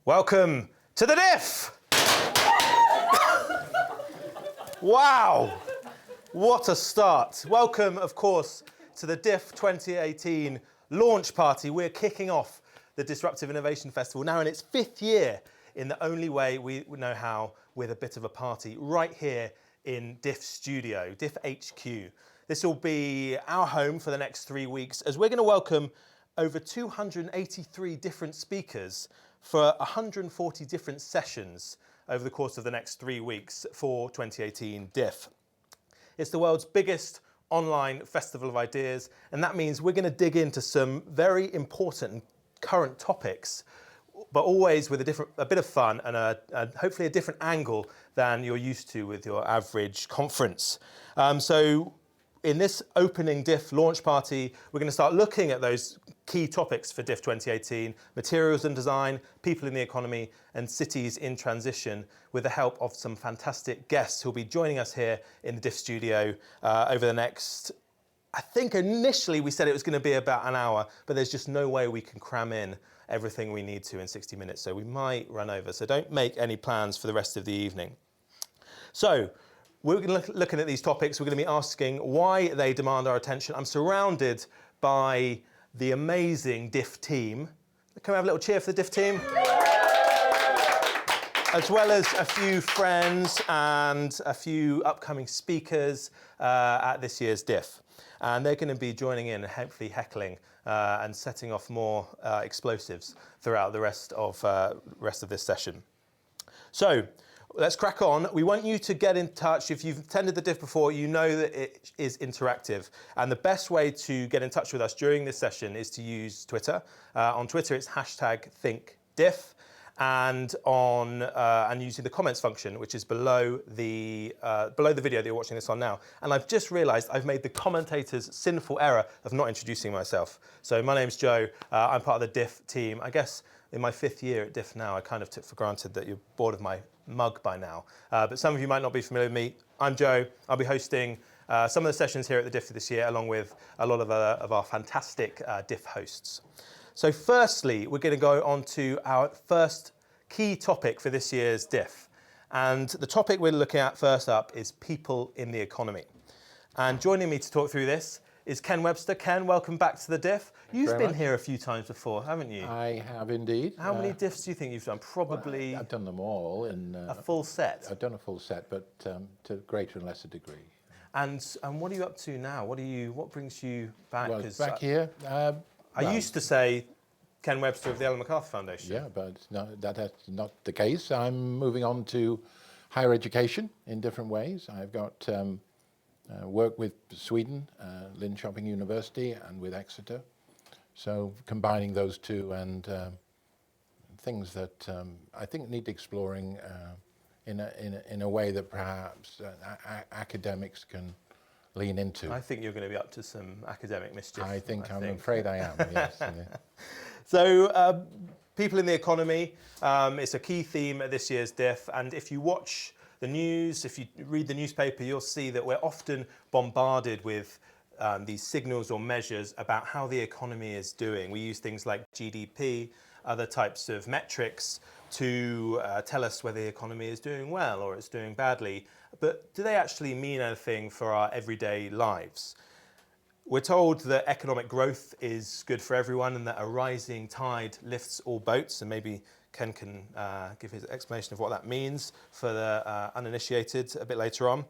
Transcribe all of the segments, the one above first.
Welcome to the DIF! Wow, what a start. Welcome, of course, to the DIF 2018 Launch Party. We're kicking off the Disruptive Innovation Festival now in its 5th year in the only way we know how, with a bit of a party, right here in DIF Studio, DIF HQ. This will be our home for the next 3 weeks as we're going to welcome over 283 different speakers for 140 different sessions over the course of the next 3 weeks for 2018 DIF. It's the world's biggest online festival of ideas, and that means we're going to dig into some very important and current topics, but always with a bit of fun and hopefully a different angle than you're used to with your average conference. So in this opening DIF launch party, we're going to start looking at those key topics for DIF 2018, materials and design, people in the economy, and cities in transition, with the help of some fantastic guests who'll be joining us here in the DIF studio over the next, I think initially we said it was going to be about an hour, but there's just no way we can cram in everything we need to in 60 minutes, so we might run over. So don't make any plans for the rest of the evening. So, we're going to looking at these topics. We're going to be asking why they demand our attention. I'm surrounded by the amazing DIF team. Can we have a little cheer for the DIF team? As well as a few friends and a few upcoming speakers at this year's DIF. And they're going to be joining in and hopefully heckling and setting off more explosives throughout the rest of this session. So, let's crack on. We want you to get in touch. If you've attended the DIF before, you know that it is interactive. And the best way to get in touch with us during this session is to use Twitter. On Twitter, it's #ThinkDiff. And using the comments function, which is below the video that you're watching this on now. And I've just realised I've made the commentator's sinful error of not introducing myself. So my name's Joe. I'm part of the DIF team. I guess in my 5th year at DIF now, I kind of took for granted that you're bored of my mug by now. But some of you might not be familiar with me. I'm Joe. I'll be hosting some of the sessions here at the DIF this year, along with a lot of our fantastic DIF hosts. So firstly, we're going to go on to our first key topic for this year's DIF. And the topic we're looking at first up is people in the economy. And joining me to talk through this is Ken Webster. Ken, welcome back to the DIF. You've been here a few times before, haven't you? I have indeed. How many DIFs do you think you've done? Probably... Well, I've done them all in... a full set? I've done a full set, but to greater and lesser degree. And what are you up to now? What brings you back? Well, back here... I used to say Ken Webster of the Ellen MacArthur Foundation. Yeah, but no, that's not the case. I'm moving on to higher education in different ways. I've got work with Sweden, Linköping University, and with Exeter. So combining those two and things that I think need exploring in a way that perhaps academics can lean into. I think you're going to be up to some academic mischief. I'm afraid I am, yes. Yeah. So, people in the economy, it's a key theme at this year's DIF, and if you watch the news, if you read the newspaper, you'll see that we're often bombarded with these signals or measures about how the economy is doing. We use things like GDP, other types of metrics to tell us whether the economy is doing well or it's doing badly. But do they actually mean anything for our everyday lives? We're told that economic growth is good for everyone and that a rising tide lifts all boats, and maybe Ken can give his explanation of what that means for the uninitiated a bit later on.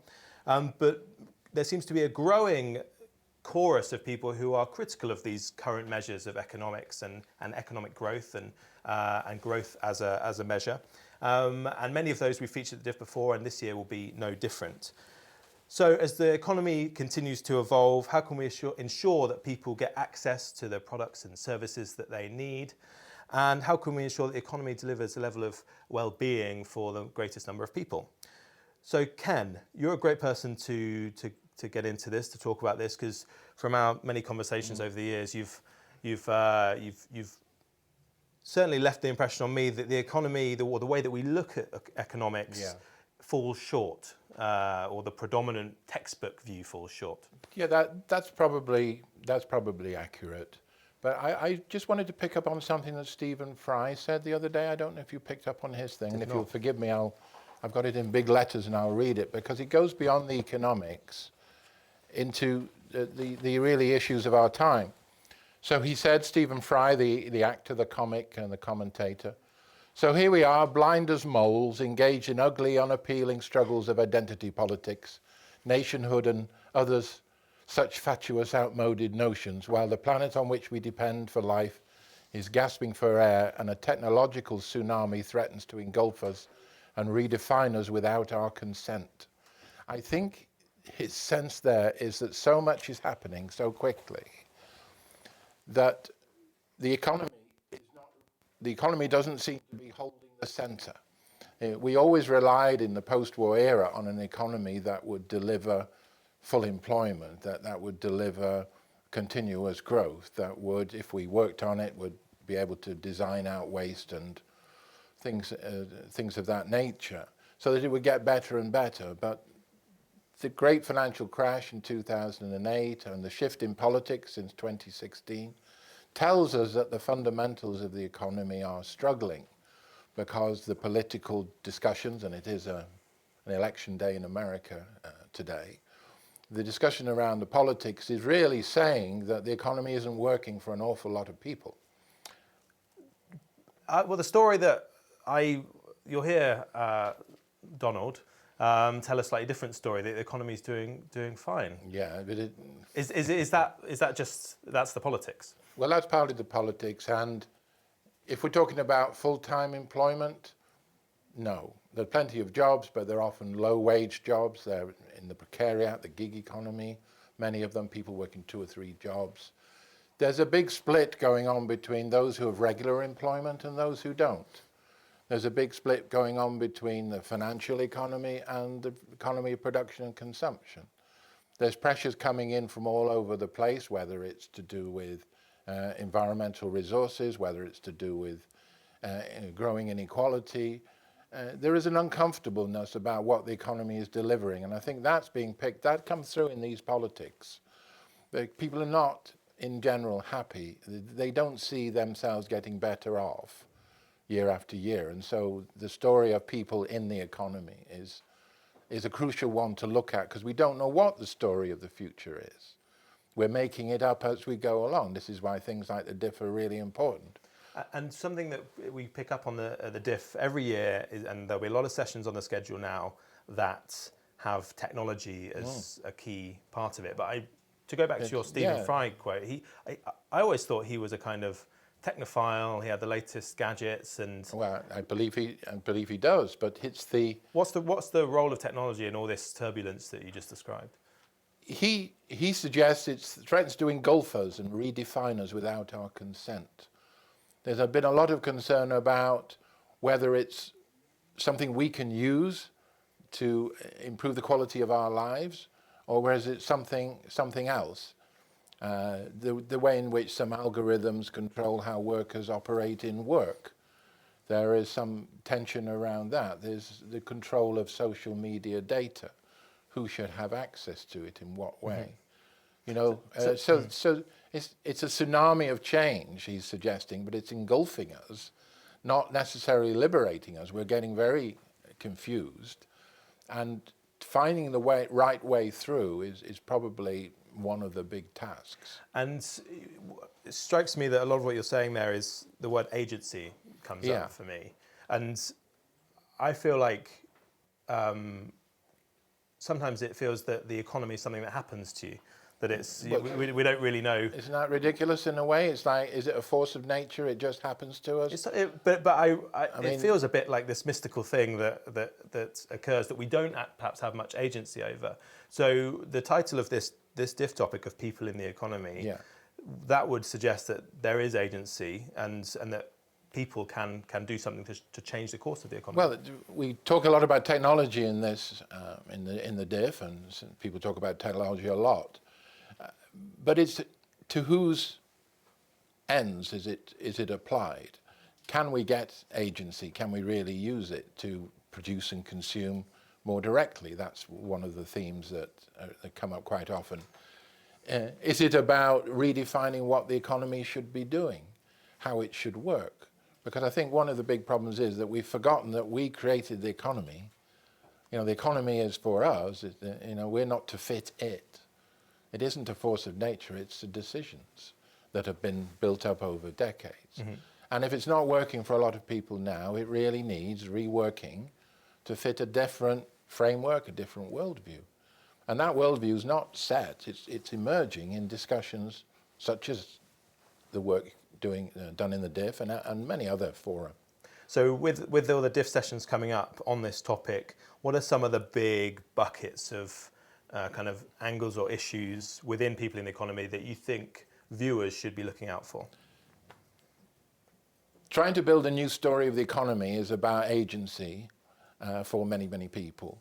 But there seems to be a growing chorus of people who are critical of these current measures of economics and economic growth and growth as a measure. And many of those we featured at the DIF before, and this year will be no different. So as the economy continues to evolve, how can we ensure that people get access to the products and services that they need? And how can we ensure that the economy delivers a level of well-being for the greatest number of people? So Ken, you're a great person to get into this, to talk about this, because from our many conversations over the years, you've certainly left the impression on me that the economy, the way that we look at economics, falls short, or the predominant textbook view falls short. Yeah, that's probably accurate. But I just wanted to pick up on something that Stephen Fry said the other day. I don't know if you picked up on his thing. And if you'll forgive me, I've got it in big letters and I'll read it, because it goes beyond the economics into the really issues of our time. So he said, Stephen Fry, the actor, the comic, and the commentator, so here we are, blind as moles, engaged in ugly, unappealing struggles of identity politics, nationhood, and others such fatuous, outmoded notions, while the planet on which we depend for life is gasping for air, and a technological tsunami threatens to engulf us and redefine us without our consent. I think his sense there is that so much is happening so quickly that the economy doesn't seem to be holding the center. We always relied in the post-war era on an economy that would deliver full employment, that would deliver continuous growth, that would, if we worked on it, would be able to design out waste and things of that nature, so that it would get better and better. But the great financial crash in 2008 and the shift in politics since 2016 tells us that the fundamentals of the economy are struggling, because the political discussions, and it is an election day in America today, the discussion around the politics is really saying that the economy isn't working for an awful lot of people. Well, the story that you'll hear Donald tell a slightly different story, that the economy is doing fine. Yeah, but Is that just that's the politics? Well, that's part of the politics, and if we're talking about full-time employment, no. There are plenty of jobs, but they're often low-wage jobs. They're in the precariat, the gig economy. Many of them, people working 2 or 3 jobs. There's a big split going on between those who have regular employment and those who don't. There's a big split going on between the financial economy and the economy of production and consumption. There's pressures coming in from all over the place, whether it's to do with environmental resources, whether it's to do with growing inequality. There is an uncomfortableness about what the economy is delivering, and I think that's being picked. That comes through in these politics. People are not, in general, happy. They don't see themselves getting better off year after year, and so the story of people in the economy is a crucial one to look at, because we don't know what the story of the future is. We're making it up as we go along. This is why things like the DIF are really important. And something that we pick up on the DIF every year is, and there'll be a lot of sessions on the schedule now that have technology as a key part of it. But to go back to your Stephen Fry quote, I always thought he was a kind of technophile. He had the latest gadgets, and well, I believe he does. But it's the what's the role of technology in all this turbulence that you just described? He suggests it threatens to engulf us and redefine us without our consent. There's been a lot of concern about whether it's something we can use to improve the quality of our lives, or whether it's something else. The way in which some algorithms control how workers operate in work. There is some tension around that. There's the control of social media data. Who should have access to it in what way? You know, so it's a tsunami of change, he's suggesting, but it's engulfing us, not necessarily liberating us. We're getting very confused, and finding the right way through is probably one of the big tasks. And it strikes me that a lot of what you're saying there is the word agency comes up for me. And I feel like sometimes it feels that the economy is something that happens to you, that it's we don't really know. Isn't that ridiculous in a way? It's like, is it a force of nature? It just happens to us. It feels a bit like this mystical thing that occurs that we don't perhaps have much agency over. So the title of this DIF topic of people in the economy, that would suggest that there is agency and that people can do something to change the course of the economy. Well, we talk a lot about technology in this, in the DIF, and people talk about technology a lot. But it's to whose ends is it applied? Can we get agency? Can we really use it to produce and consume more directly? That's one of the themes that come up quite often. Is it about redefining what the economy should be doing, how it should work? Because I think one of the big problems is that we've forgotten that we created the economy. You know, the economy is for us. You know, we're not to fit it. It isn't a force of nature. It's the decisions that have been built up over decades. Mm-hmm. And if it's not working for a lot of people now, it really needs reworking to fit a different framework, a different worldview. And that worldview is not set. It's emerging in discussions such as the work done in the DIF and many other fora. So with all the DIF sessions coming up on this topic, what are some of the big buckets of kind of angles or issues within people in the economy that you think viewers should be looking out for? Trying to build a new story of the economy is about agency for many, many people.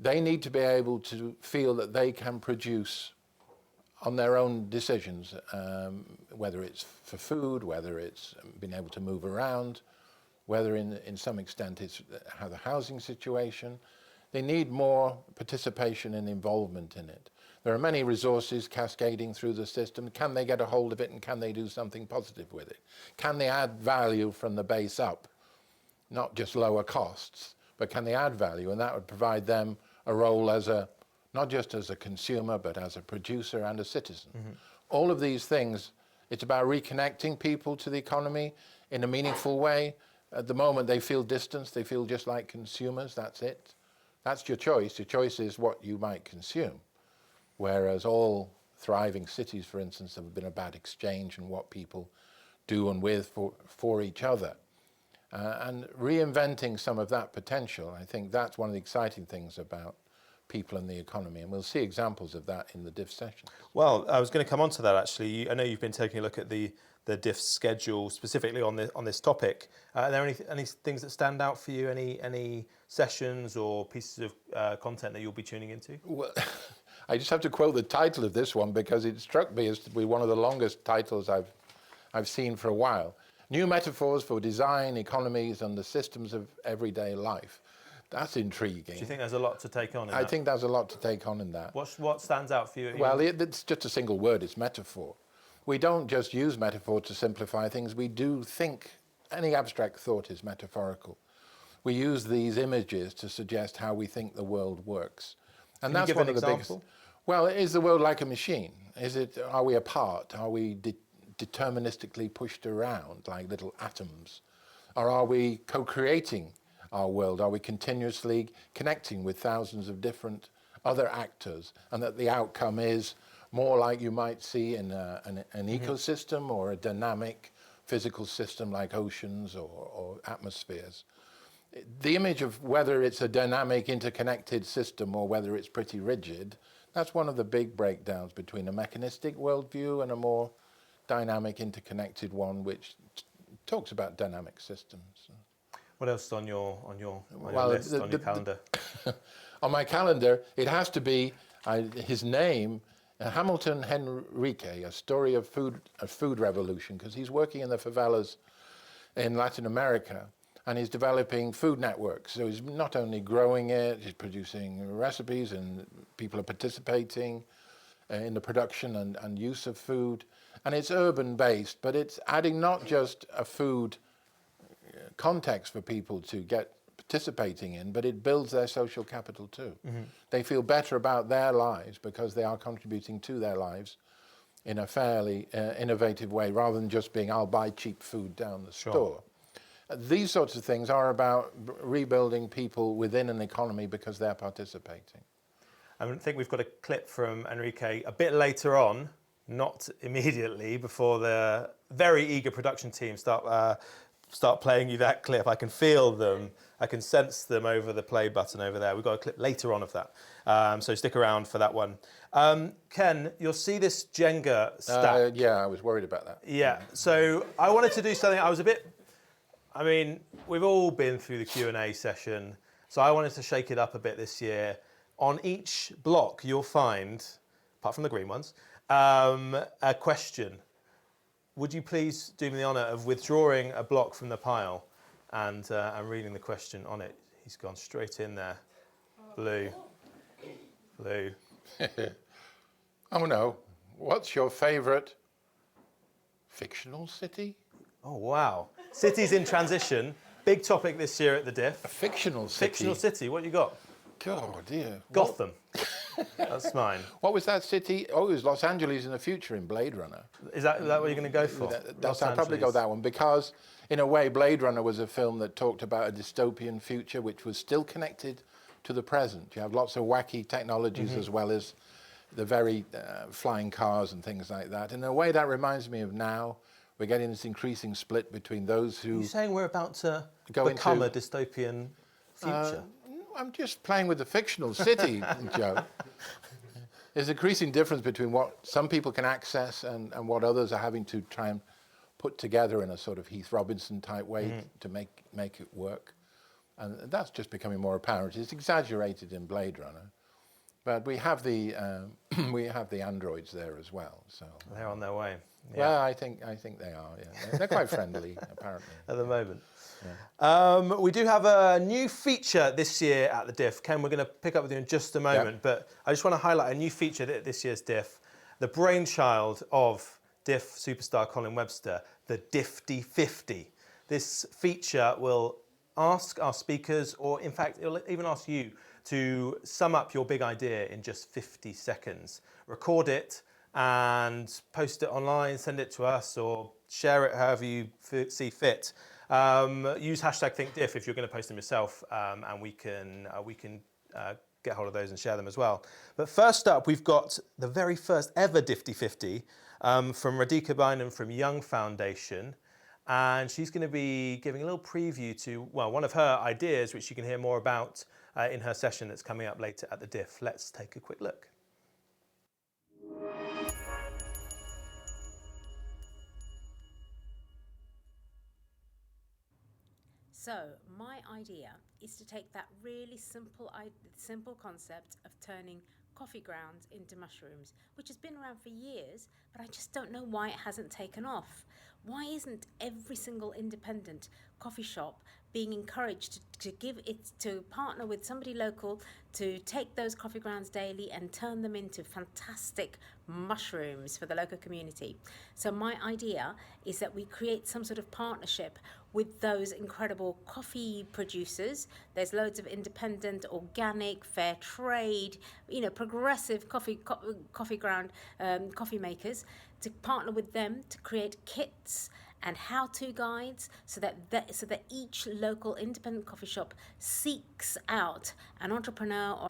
They need to be able to feel that they can produce on their own decisions, whether it's for food, whether it's being able to move around, whether in some extent it's how the housing situation. They need more participation and involvement in it. There are many resources cascading through the system. Can they get a hold of it, and can they do something positive with it? Can they add value from the base up? Not just lower costs, but can they add value? And that would provide them a role as not just as a consumer, but as a producer and a citizen. Mm-hmm. All of these things, it's about reconnecting people to the economy in a meaningful way. At the moment, they feel distanced. They feel just like consumers. That's it. That's your choice. Your choice is what you might consume. Whereas all thriving cities, for instance, have been about exchange and what people do and with for each other. And reinventing some of that potential, I think that's one of the exciting things about people in the economy, and we'll see examples of that in the DIF session. Well, I was going to come on to that actually. I know you've been taking a look at the DIF schedule specifically on this topic. Are there any things that stand out for you? Any sessions or pieces of content that you'll be tuning into? Well, I just have to quote the title of this one because it struck me as to be one of the longest titles I've seen for a while. New Metaphors for Design, Economies and the Systems of Everyday Life. That's intriguing. Do you think there's a lot to take on in that? I think there's a lot to take on in that. What stands out for you? Well, it's just a single word, it's metaphor. We don't just use metaphor to simplify things, we do think, any abstract thought is metaphorical. We use these images to suggest how we think the world works. And Can that's you give one an of the example? biggest. Well, is the world like a machine? Are we a part? Are we deterministically pushed around like little atoms? Or are we co-creating our world? Are we continuously connecting with thousands of different other actors, and that the outcome is more like you might see in an ecosystem or a dynamic physical system like oceans or atmospheres? The image of whether it's a dynamic interconnected system or whether it's pretty rigid, that's one of the big breakdowns between a mechanistic worldview and a more dynamic interconnected one which talks about dynamic systems. What else is on your list, on your calendar? On my calendar, it has to be his name, Hamilton Henrique, a story of food revolution, because he's working in the favelas in Latin America, and he's developing food networks. So he's not only growing it, he's producing recipes, and people are participating in the production and use of food. And it's urban-based, but it's adding not just a food context for people to get participating in, but it builds their social capital too. Mm-hmm. They feel better about their lives because they are contributing to their lives in a fairly innovative way, rather than just being, I'll buy cheap food down the store. These sorts of things are about rebuilding people within an economy because they're participating. I think we've got a clip from Enrique a bit later on, not immediately, before the very eager production team start playing you that clip. I can feel them. I can sense them over the play button over there. We've got a clip later on of that. So stick around for that one. Ken, you'll see this Jenga stack. Yeah, I was worried about that. Yeah. So I wanted to do something. We've all been through the Q&A session. So I wanted to shake it up a bit this year. On each block, you'll find, apart from the green ones, a question. Would you please do me the honour of withdrawing a block from the pile and reading the question on it? He's gone straight in there. Blue. Oh no, What's your favourite fictional city? Oh, wow. Cities in transition. Big topic this year at the DIF. A fictional city? Fictional city. What you got? God, dear. Gotham. That's mine. What was that city? Oh, it was Los Angeles in the future in Blade Runner. Is that what you're going to go for? I'll probably go that one because, in a way, Blade Runner was a film that talked about a dystopian future which was still connected to the present. You have lots of wacky technologies as well as the very flying cars and things like that. In a way, that reminds me of now. We're getting this increasing split between those who... Are you saying we're about to become a dystopian future? I'm just playing with the fictional city, Joe. There's an increasing difference between what some people can access and what others are having to try and put together in a sort of Heath Robinson type way to make it work. And that's just becoming more apparent. It's exaggerated in Blade Runner. But we have the androids there as well. So they're on their way. Yeah. Well, I think they are. Yeah, they're quite friendly apparently at the moment. Yeah. We do have a new feature this year at the DIF. Ken, we're going to pick up with you in just a moment, but I just want to highlight a new feature at this year's DIF, the brainchild of DIF superstar Colin Webster, the DIFty 50. This feature will ask our speakers, or in fact, it'll even ask you to sum up your big idea in just 50 seconds. Record it and post it online, send it to us, or share it however you see fit. Use hashtag ThinkDiff if you're going to post them yourself, and we can get hold of those and share them as well. But first up, we've got the very first ever DIFty 50 from Radhika Bynum from Young Foundation. And she's going to be giving a little preview to, well, one of her ideas, which you can hear more about in her session that's coming up later at the DIF. Let's take a quick look. So my idea is to take that really simple concept of turning coffee grounds into mushrooms, which has been around for years, but I just don't know why it hasn't taken off. Why isn't every single independent coffee shop being encouraged to partner with somebody local to take those coffee grounds daily and turn them into fantastic mushrooms for the local community? So my idea is that we create some sort of partnership with those incredible coffee producers. There's loads of independent, organic, fair trade, progressive coffee ground coffee makers, to partner with them to create kits and how-to guides so that each local independent coffee shop seeks out an entrepreneur or...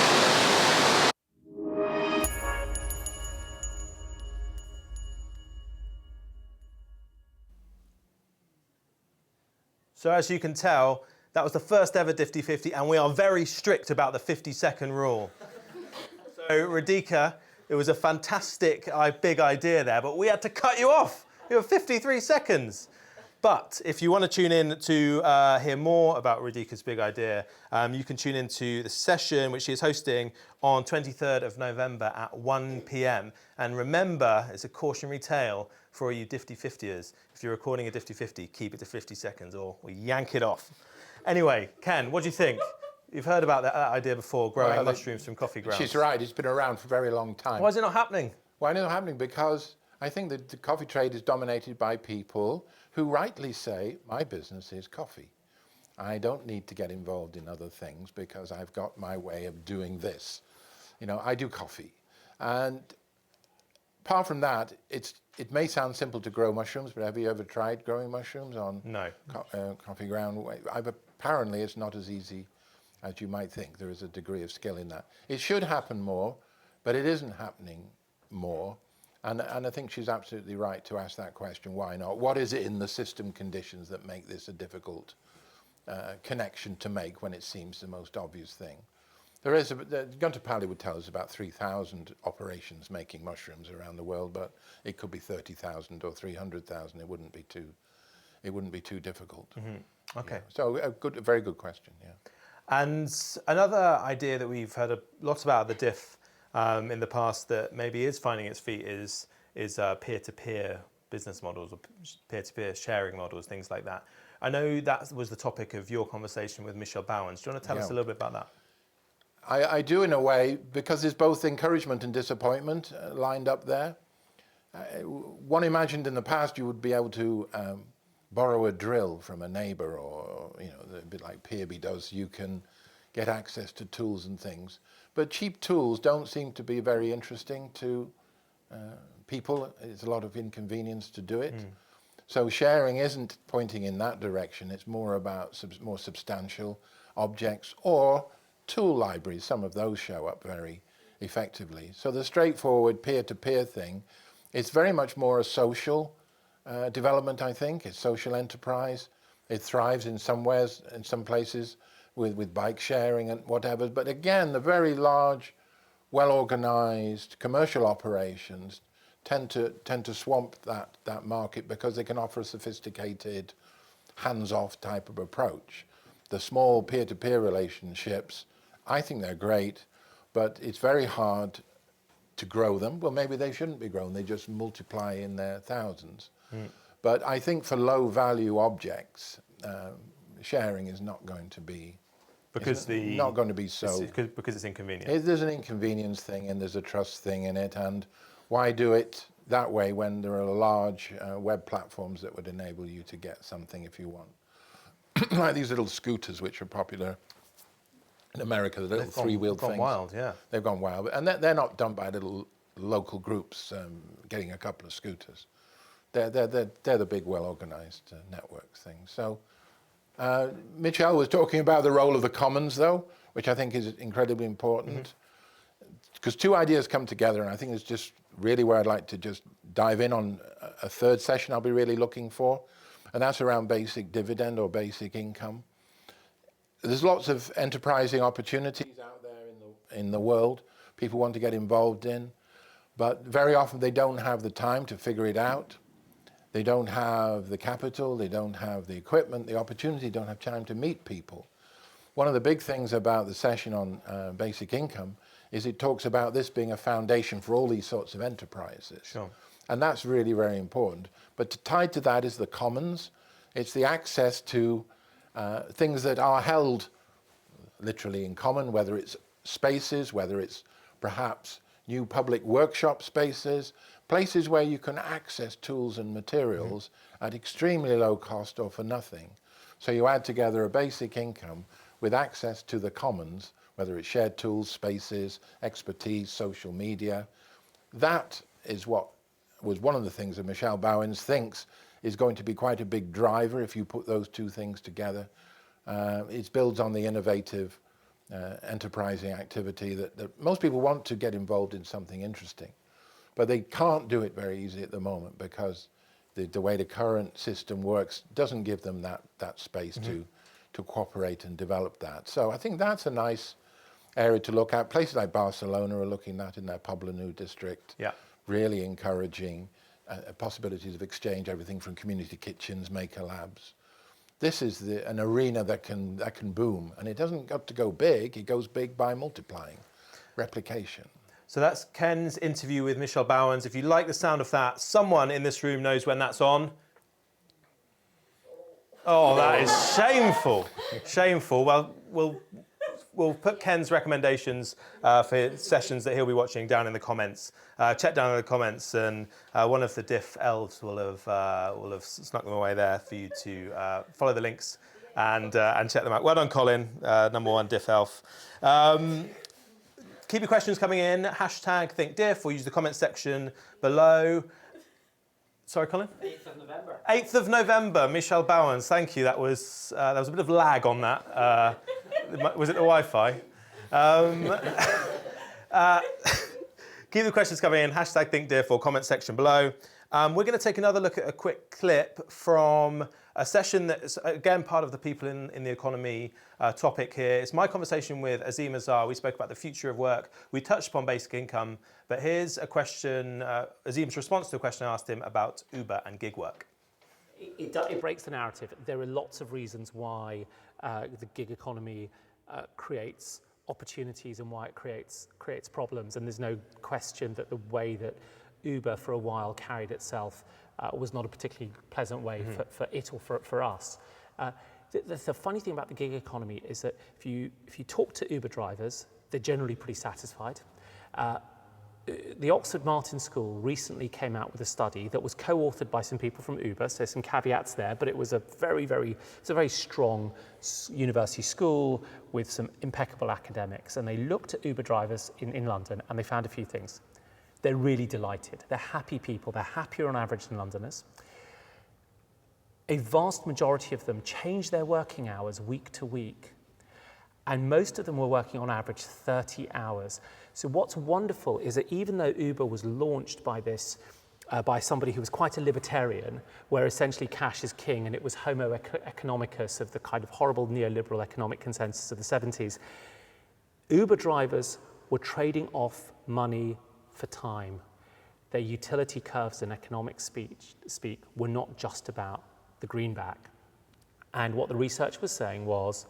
So as you can tell, that was the first ever DIFty 50, and we are very strict about the 50-second rule. So Radhika, it was a fantastic, big idea there, but we had to cut you off. You have 53 seconds. But if you want to tune in to hear more about Radhika's big idea, you can tune into the session which she is hosting on 23rd of November at 1 p.m. And remember, it's a cautionary tale for all you DIFty 50ers. If you're recording a DIFty 50, keep it to 50 seconds or we yank it off. Anyway, Ken, what do you think? You've heard about that idea before, growing mushrooms from coffee grounds. She's right, it's been around for a very long time. Why is it not happening? Why is it not happening? Because I think that the coffee trade is dominated by people who rightly say, my business is coffee. I don't need to get involved in other things because I've got my way of doing this. I do coffee. And apart from that, it may sound simple to grow mushrooms, but have you ever tried growing mushrooms on coffee ground? Apparently, it's not as easy as you might think. There is a degree of skill in that. It should happen more, but it isn't happening more. And I think she's absolutely right to ask that question, why not? What is it in the system conditions that make this a difficult connection to make when it seems the most obvious thing? Gunter Pally would tell us about 3,000 operations making mushrooms around the world, but it could be 30,000 or 300,000. It wouldn't be too difficult. Mm-hmm. Okay. Yeah. So a very good question, yeah. And another idea that we've heard lots about at the DIF in the past that maybe is finding its feet is peer-to-peer business models or peer-to-peer sharing models, things like that. I know that was the topic of your conversation with Michelle Bowens. Do you want to tell us a little bit about that? I do in a way, because there's both encouragement and disappointment lined up there. one imagined in the past you would be able to borrow a drill from a neighbor, or a bit like Peerby does. You can get access to tools and things, but cheap tools don't seem to be very interesting to people. It's a lot of inconvenience to do it. So sharing isn't pointing in that direction. It's more about more substantial objects or tool libraries. Some of those show up very effectively. So the straightforward peer-to-peer thing, it's very much more a social development, I think. It's social enterprise. It thrives in some ways, in some places, with bike sharing and whatever. But again, the very large, well-organized commercial operations tend to swamp that market because they can offer a sophisticated, hands-off type of approach. The small peer-to-peer relationships, I think they're great, but it's very hard to grow them. Well, maybe they shouldn't be grown. They just multiply in their thousands. But I think for low-value objects, sharing is not going to be because it's inconvenient. There's an inconvenience thing, and there's a trust thing in it. And why do it that way when there are large web platforms that would enable you to get something if you want? Like these little scooters, which are popular in America, the little three-wheeled things. They've gone wild, yeah. They've gone wild, and they're not done by little local groups getting a couple of scooters. They're the big, well-organized network things. So Michelle was talking about the role of the commons, though, which I think is incredibly important, because two ideas come together, and I think it's just really where I'd like to just dive in on a third session I'll be really looking for, and that's around basic dividend or basic income. There's lots of enterprising opportunities out there in the world people want to get involved in, but very often they don't have the time to figure it out. They don't have the capital, they don't have the equipment, the opportunity, don't have time to meet people. One of the big things about the session on basic income is it talks about this being a foundation for all these sorts of enterprises. Sure. And that's really very important. But tied to that is the commons. It's the access to things that are held literally in common, whether it's spaces, whether it's perhaps new public workshop spaces, places where you can access tools and materials at extremely low cost or for nothing. So you add together a basic income with access to the commons, whether it's shared tools, spaces, expertise, social media. That is what was one of the things that Michelle Bowens thinks is going to be quite a big driver if you put those two things together. It builds on the innovative, enterprising activity that most people want to get involved in something interesting. But they can't do it very easily at the moment because the way the current system works doesn't give them that space to cooperate and develop that. So I think that's a nice area to look at. Places like Barcelona are looking at in their Poblenou district, really encouraging possibilities of exchange, everything from community kitchens, maker labs. This is an arena that can boom, and it doesn't got to go big, it goes big by multiplying, replication. So that's Ken's interview with Michelle Bowens. If you like the sound of that, someone in this room knows when that's on. Oh, that is shameful. Shameful. Well, we'll put Ken's recommendations for sessions that he'll be watching down in the comments. Check down in the comments, and one of the DIF elves will have snuck them away there for you to follow the links and check them out. Well done, Colin, number one DIF elf. Keep your questions coming in. #ThinkDiff, or use the comment section below. Sorry, Colin? 8th of November. 8th of November, Michelle Bowens. Thank you. That was a bit of lag on that. Was it the Wi-Fi? Keep the questions coming in. #ThinkDiff or comment section below. We're going to take another look at a quick clip from a session that's, again, part of the people in the economy topic here. It's my conversation with Azim Azhar. We spoke about the future of work. We touched upon basic income. But here's a question, Azim's response to a question I asked him about Uber and gig work. It breaks the narrative. There are lots of reasons why the gig economy creates opportunities and why it creates problems. And there's no question that the way that Uber for a while carried itself was not a particularly pleasant way for it or for us. The funny thing about the gig economy is that if you talk to Uber drivers, they're generally pretty satisfied. the Oxford Martin School recently came out with a study that was co-authored by some people from Uber, so some caveats there, but it was a very strong university school with some impeccable academics, and they looked at Uber drivers in London and they found a few things. They're really delighted. They're happy people. They're happier on average than Londoners. A vast majority of them change their working hours week to week. And most of them were working on average 30 hours. So what's wonderful is that even though Uber was launched by by somebody who was quite a libertarian, where essentially cash is king and it was homo economicus of the kind of horrible neoliberal economic consensus of the 70s, Uber drivers were trading off money for time. Their utility curves and economic speak were not just about the greenback. And what the research was saying was,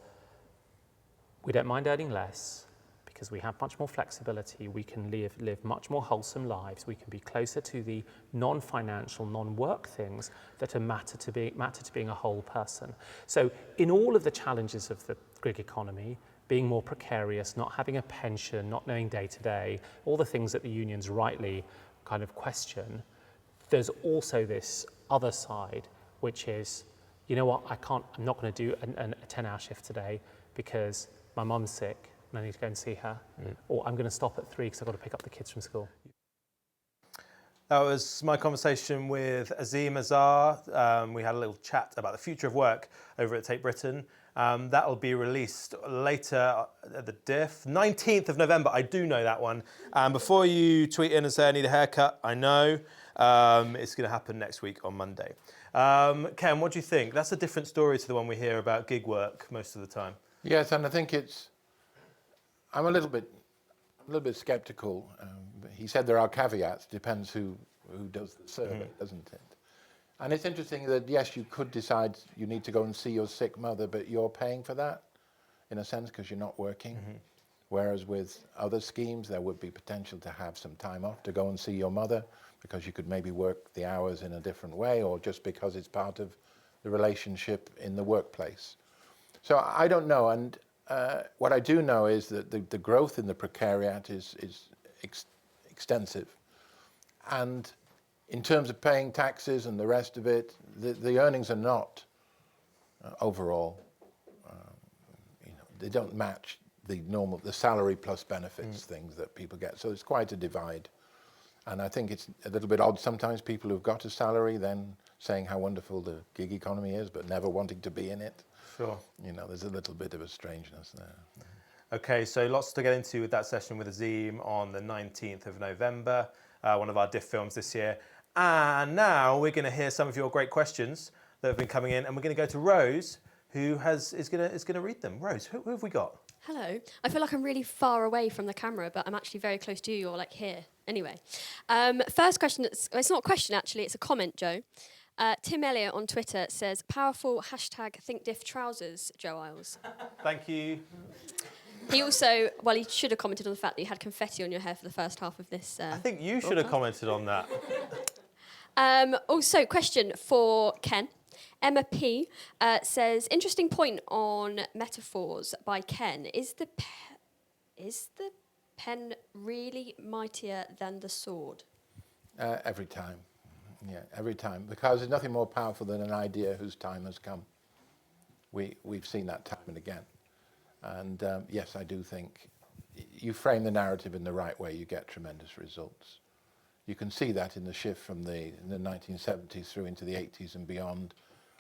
we don't mind earning less because we have much more flexibility. We can live much more wholesome lives. We can be closer to the non-financial, non-work things that matter to being a whole person. So in all of the challenges of the gig economy, being more precarious, not having a pension, not knowing day to day, all the things that the unions rightly kind of question, there's also this other side, which is, you know what, I'm not going to do a 10-hour shift today because my mum's sick and I need to go and see her, or I'm going to stop at 3 because I've got to pick up the kids from school. That was my conversation with Azim Azhar. We had a little chat about the future of work over at Tate Britain. That will be released later at the DIF, 19th of November. I do know that one. Before you tweet in and say I need a haircut, I know. It's going to happen next week on Monday. Ken, what do you think? That's a different story to the one we hear about gig work most of the time. Yes, and I think I'm a little bit sceptical. He said there are caveats. Depends who does the survey, doesn't it? And it's interesting that, yes, you could decide you need to go and see your sick mother, but you're paying for that, in a sense, because you're not working. Whereas with other schemes, there would be potential to have some time off to go and see your mother, because you could maybe work the hours in a different way, or just because it's part of the relationship in the workplace. So I don't know. And what I do know is that the growth in the precariat is extensive. And in terms of paying taxes and the rest of it, the earnings are not overall, they don't match the salary plus benefits things that people get. So it's quite a divide. And I think it's a little bit odd sometimes, people who've got a salary then saying how wonderful the gig economy is, but never wanting to be in it. Sure. There's a little bit of a strangeness there. Okay, so lots to get into with that session with Azim on the 19th of November, one of our DIF films this year. And now we're going to hear some of your great questions that have been coming in, and we're going to go to Rose, who is going to read them. Rose, who have we got? Hello. I feel like I'm really far away from the camera, but I'm actually very close to you. You're like here. Anyway, first question. It's not a question actually. It's a comment, Joe. Tim Elliott on Twitter says, "Powerful #ThinkDiff trousers, Joe Isles." Thank you. He also, well, he should have commented on the fact that you had confetti on your hair for the first half of this. I think you should have commented on that. Also, question for Ken. Emma P says, "Interesting point on metaphors by Ken. Is the pen really mightier than the sword?" Every time. Yeah, every time. Because there's nothing more powerful than an idea whose time has come. We've seen that time and again. And yes, I do think you frame the narrative in the right way, you get tremendous results. You can see that in the shift from the 1970s through into the 80s and beyond.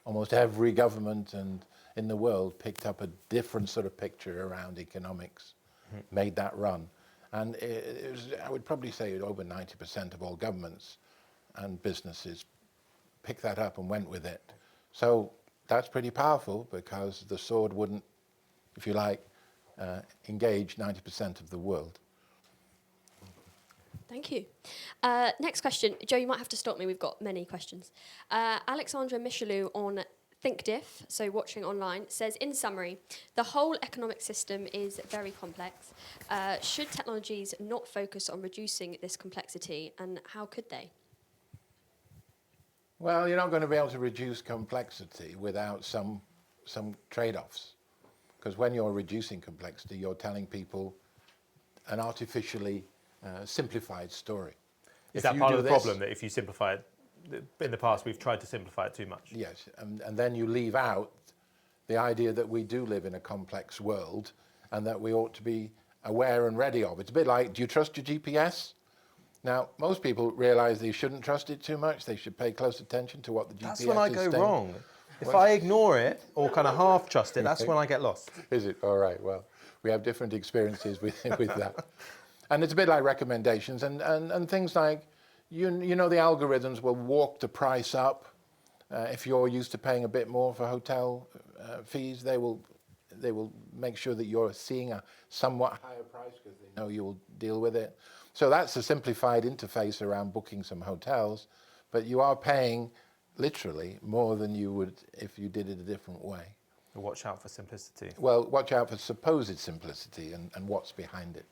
Almost every government and in the world picked up a different sort of picture around economics, made that run. And it was, I would probably say over 90% of all governments and businesses picked that up and went with it. So that's pretty powerful, because the sword wouldn't, if you like, engage 90% of the world. Thank you. Next question. Joe, you might have to stop me. We've got many questions. Alexandra Michelou on ThinkDiff, so watching online, says, "In summary, the whole economic system is very complex. Should technologies not focus on reducing this complexity, and how could they?" Well, you're not going to be able to reduce complexity without some trade-offs. Because when you're reducing complexity, you're telling people an artificially simplified story. Is If that you part do of the this- problem, that if you simplify it, in the past we've tried to simplify it too much? Yes, and then you leave out the idea that we do live in a complex world and that we ought to be aware and ready of. It's a bit like, do you trust your GPS? Now, most people realise they shouldn't trust it too much. They should pay close attention to what the GPS is That's when I go wrong. If I ignore it or kind of half trust it, that's when I get lost. Is it? All right, well, we have different experiences with that. And it's a bit like recommendations and things like, you know, the algorithms will walk the price up. If you're used to paying a bit more for hotel fees, they will make sure that you're seeing a somewhat higher price because they know you'll deal with it. So that's a simplified interface around booking some hotels, but you are paying literally more than you would if you did it a different way. Watch out for simplicity. Well, watch out for supposed simplicity and what's behind it.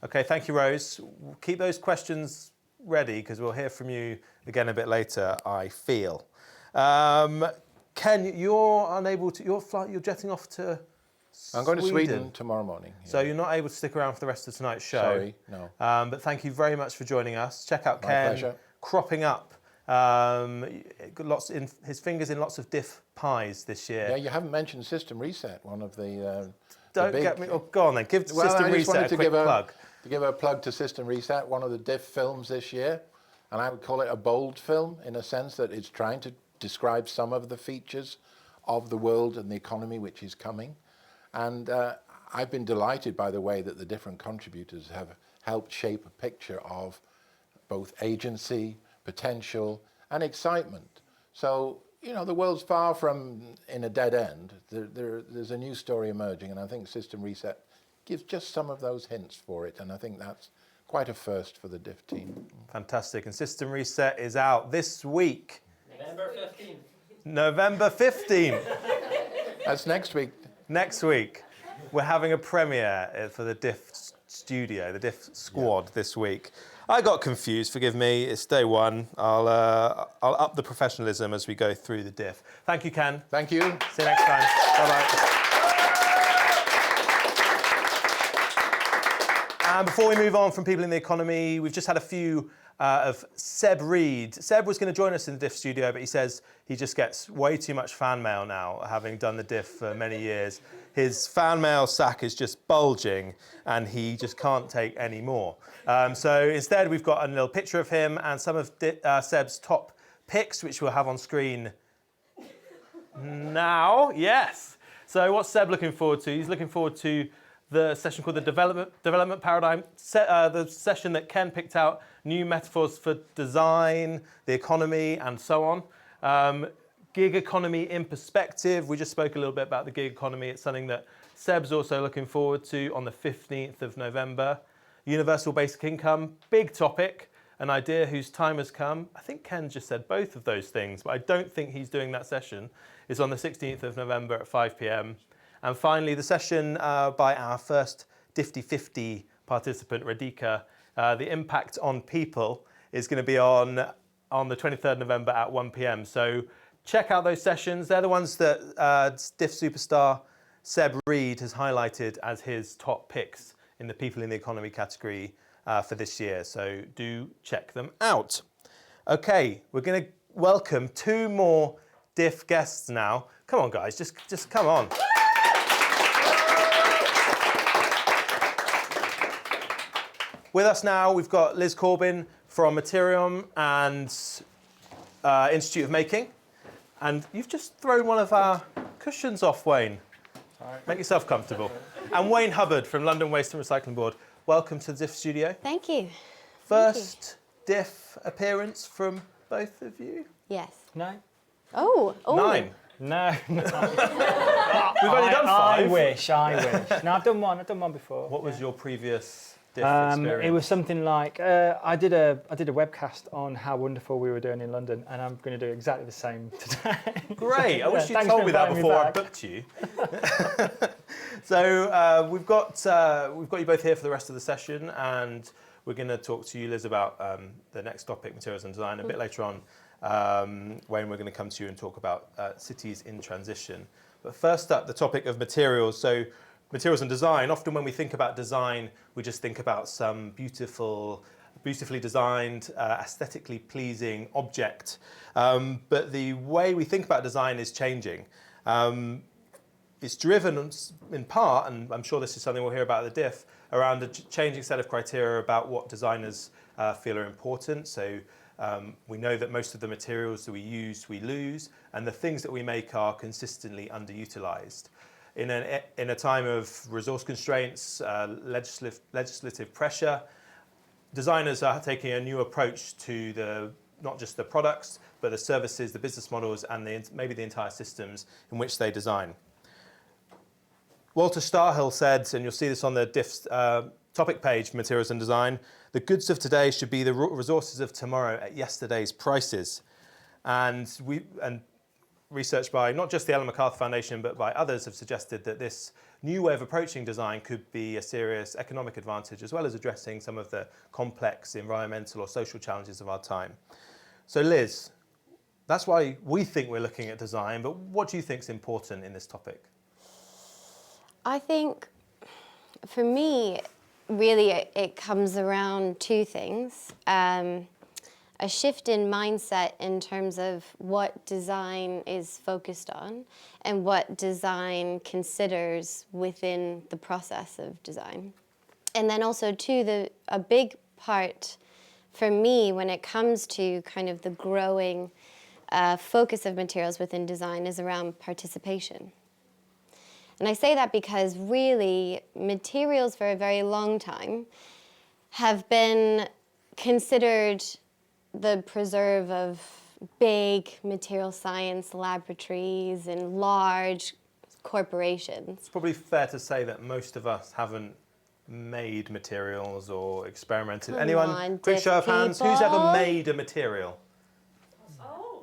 Okay, thank you, Rose. Keep those questions ready because we'll hear from you again a bit later, I feel. Ken, you're unable to, you're jetting off to I'm going to Sweden tomorrow morning. Yeah. So you're not able to stick around for the rest of tonight's show. Sorry, no. But thank you very much for joining us. Check out My Ken pleasure. cropping up. Got his fingers in lots of DIF pies this year. Yeah, you haven't mentioned System Reset, one of the Don't big, get me. Oh, go on then. Give Well, System I just Reset wanted a to quick plug. To give a plug to System Reset, one of the DIF films this year, and I would call it a bold film in a sense that it's trying to describe some of the features of the world and the economy which is coming. And I've been delighted by the way that the different contributors have helped shape a picture of both agency, potential, and excitement. So, you know, the world's far from in a dead end. There's a new story emerging, and I think System Reset gives just some of those hints for it, and I think that's quite a first for the DIF team. Fantastic. And System Reset is out this week. November 15th. November 15th. That's next week. Next week, we're having a premiere for the DIF studio, the DIF squad this week. I got confused, forgive me, it's day one. I'll up the professionalism as we go through the DIF. Thank you, Ken. Thank you. See you next time. Bye-bye. And before we move on from people in the economy, we've just had a few of Seb Reed. Seb was going to join us in the DIF studio, but he says he just gets way too much fan mail now, having done the DIF for many years. His fan mail sack is just bulging, and he just can't take any more. So instead, we've got a little picture of him and some of Seb's top picks, which we'll have on screen now. Yes. So what's Seb looking forward to? He's looking forward to the session called the Development Paradigm, the session that Ken picked out, new metaphors for design, the economy, and so on. Gig economy in perspective. We just spoke a little bit about the gig economy. It's something that Seb's also looking forward to on the 15th of November. Universal basic income, big topic, an idea whose time has come. I think Ken just said both of those things, but I don't think he's doing that session. It's on the 16th of November at 5 p.m. And finally, the session by our first DIFTY50 participant, Radhika, the impact on people, is going to be on the 23rd of November at 1 p.m. So check out those sessions. They're the ones that DIF superstar Seb Reed has highlighted as his top picks in the people in the economy category for this year. So do check them out. Okay, we're going to welcome two more DIF guests now. Come on, guys, just come on. With us now, we've got Liz Corbin from Materium and Institute of Making. And you've just thrown one of our cushions off, Wayne. Make yourself comfortable. And Wayne Hubbard from London Waste and Recycling Board. Welcome to the DIF studio. Thank you. First DIF appearance from both of you? Yes. No. Oh. 9. No. We've only done 5. I wish. No, I've done one before. What was your previous DIF experience? It was something like I did a webcast on how wonderful we were doing in London, and I'm going to do exactly the same today. Great. I wish you thanks told for me that inviting me before I back. booked you. So we've got you both here for the rest of the session, and we're going to talk to you, Liz, about the next topic, materials and design, a bit later on. Wayne, we're going to come to you and talk about cities in transition. But first up, the topic of materials. So materials and design, often when we think about design, we just think about some beautifully designed, aesthetically pleasing object. But the way we think about design is changing. It's driven in part, and I'm sure this is something we'll hear about at the DIF, around a changing set of criteria about what designers feel are important. So we know that most of the materials that we use, we lose, and the things that we make are consistently underutilized. In a time of resource constraints, legislative pressure, designers are taking a new approach to not just the products, but the services, the business models, and maybe the entire systems in which they design. Walter Starhill said, and you'll see this on the DIF's topic page for materials and design, the goods of today should be the resources of tomorrow at yesterday's prices. And research by not just the Ellen MacArthur Foundation, but by others have suggested that this new way of approaching design could be a serious economic advantage, as well as addressing some of the complex environmental or social challenges of our time. So Liz, that's why we think we're looking at design, but what do you think is important in this topic? I think, for me, really it comes around two things. A shift in mindset in terms of what design is focused on and what design considers within the process of design. And then also, too, a big part for me when it comes to kind of the growing focus of materials within design is around participation. And I say that because really materials for a very long time have been considered the preserve of big material science laboratories and large corporations. It's probably fair to say that most of us haven't made materials or experimented. Come Anyone? on, Quick DIF show of hands. Who's people. ever made a material? Oh.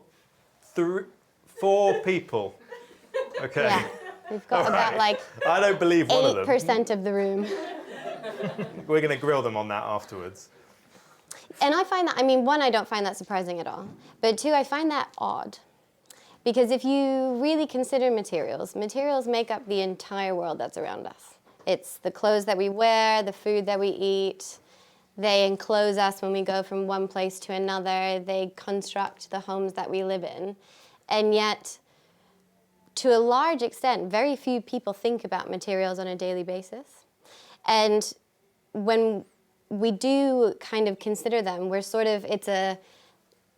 4 people. Okay. Yeah, we've got about like I don't believe one of them. 8% of the room. We're going to grill them on that afterwards. And I find that, I mean, one, I don't find that surprising at all. But two, I find that odd. Because if you really consider materials, materials make up the entire world that's around us. It's the clothes that we wear, the food that we eat. They enclose us when we go from one place to another. They construct the homes that we live in. And yet, to a large extent, very few people think about materials on a daily basis. And when we do kind of consider them, we're sort of,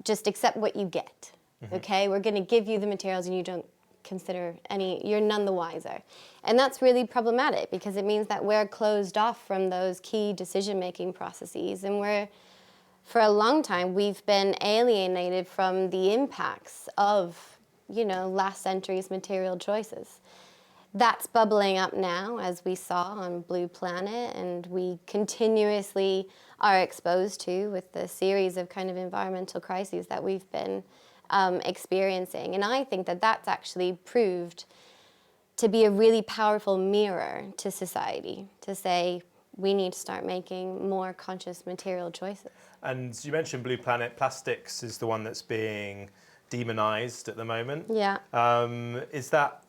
just accept what you get, okay? We're gonna give you the materials and you don't consider you're none the wiser. And that's really problematic because it means that we're closed off from those key decision-making processes, and for a long time, we've been alienated from the impacts of, last century's material choices. That's bubbling up now, as we saw on Blue Planet, and we continuously are exposed to with the series of kind of environmental crises that we've been experiencing. And I think that that's actually proved to be a really powerful mirror to society, to say we need to start making more conscious material choices. And you mentioned Blue Planet. Plastics is the one that's being demonized at the moment. Yeah. Is that...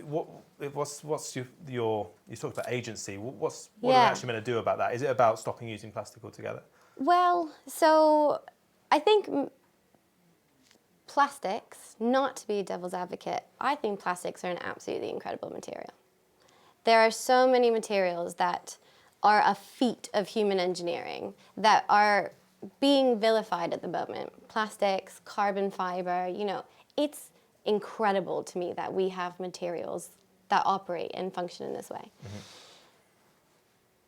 What's your you talked about agency. What are we Yeah. actually meant to do about that? Is it about stopping using plastic altogether? Well, so I think plastics, not to be a devil's advocate, I think plastics are an absolutely incredible material. There are so many materials that are a feat of human engineering that are being vilified at the moment. Plastics, carbon fiber, it's incredible to me that we have materials that operate and function in this way.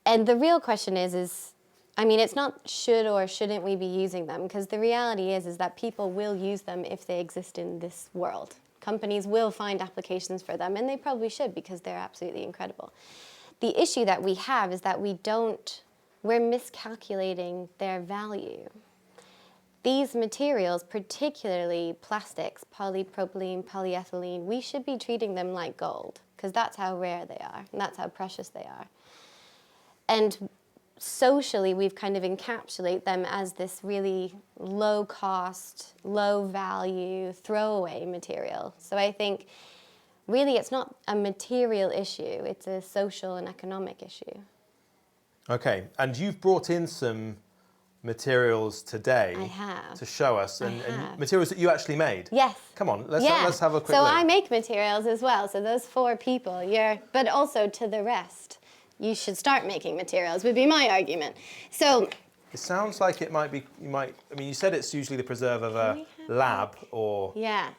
And the real question is, it's not should or shouldn't we be using them, because the reality is that people will use them if they exist in this world. Companies will find applications for them, and they probably should because they're absolutely incredible. The issue that we have is that we're miscalculating their value. These materials, particularly plastics, polypropylene, polyethylene, we should be treating them like gold because that's how rare they are and that's how precious they are. And socially, we've kind of encapsulated them as this really low cost, low value, throwaway material. So I think really it's not a material issue, it's a social and economic issue. Okay, and you've brought in some materials today I have. to show us, I and have. materials that you actually made. Yes. Come on, let's have a quick so look. I make materials as well, so those 4 people, but also to the rest, you should start making materials, would be my argument. So It sounds like it might be, I mean, you said it's usually the preserve of a lab or, yeah.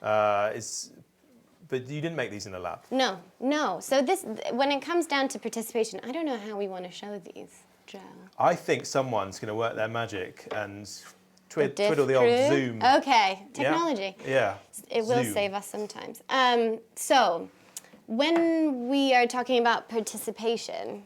But you didn't make these in a lab. No. So when it comes down to participation, I don't know how we want to show these, Joe. I think someone's going to work their magic and DIF twiddle the old crew? Zoom. Okay, technology. Yeah. It will Zoom. save us sometimes. So when we are talking about participation,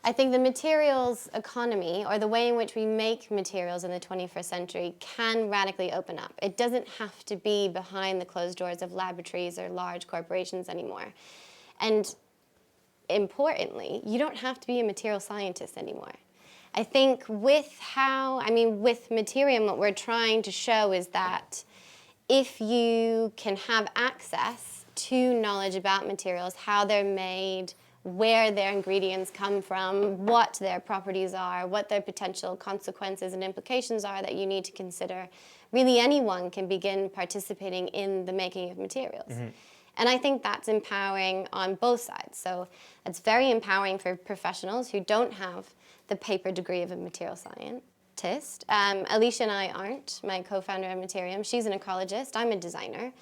I think the materials economy, or the way in which we make materials in the 21st century, can radically open up. It doesn't have to be behind the closed doors of laboratories or large corporations anymore. And importantly, you don't have to be a material scientist anymore. I think with Materium, what we're trying to show is that if you can have access to knowledge about materials, how they're made, where their ingredients come from, what their properties are, what their potential consequences and implications are that you need to consider, really anyone can begin participating in the making of materials. Mm-hmm. And I think that's empowering on both sides. So it's very empowering for professionals who don't have the paper degree of a material scientist. Alicia and I aren't, my co-founder of Materium. She's an ecologist, I'm a designer.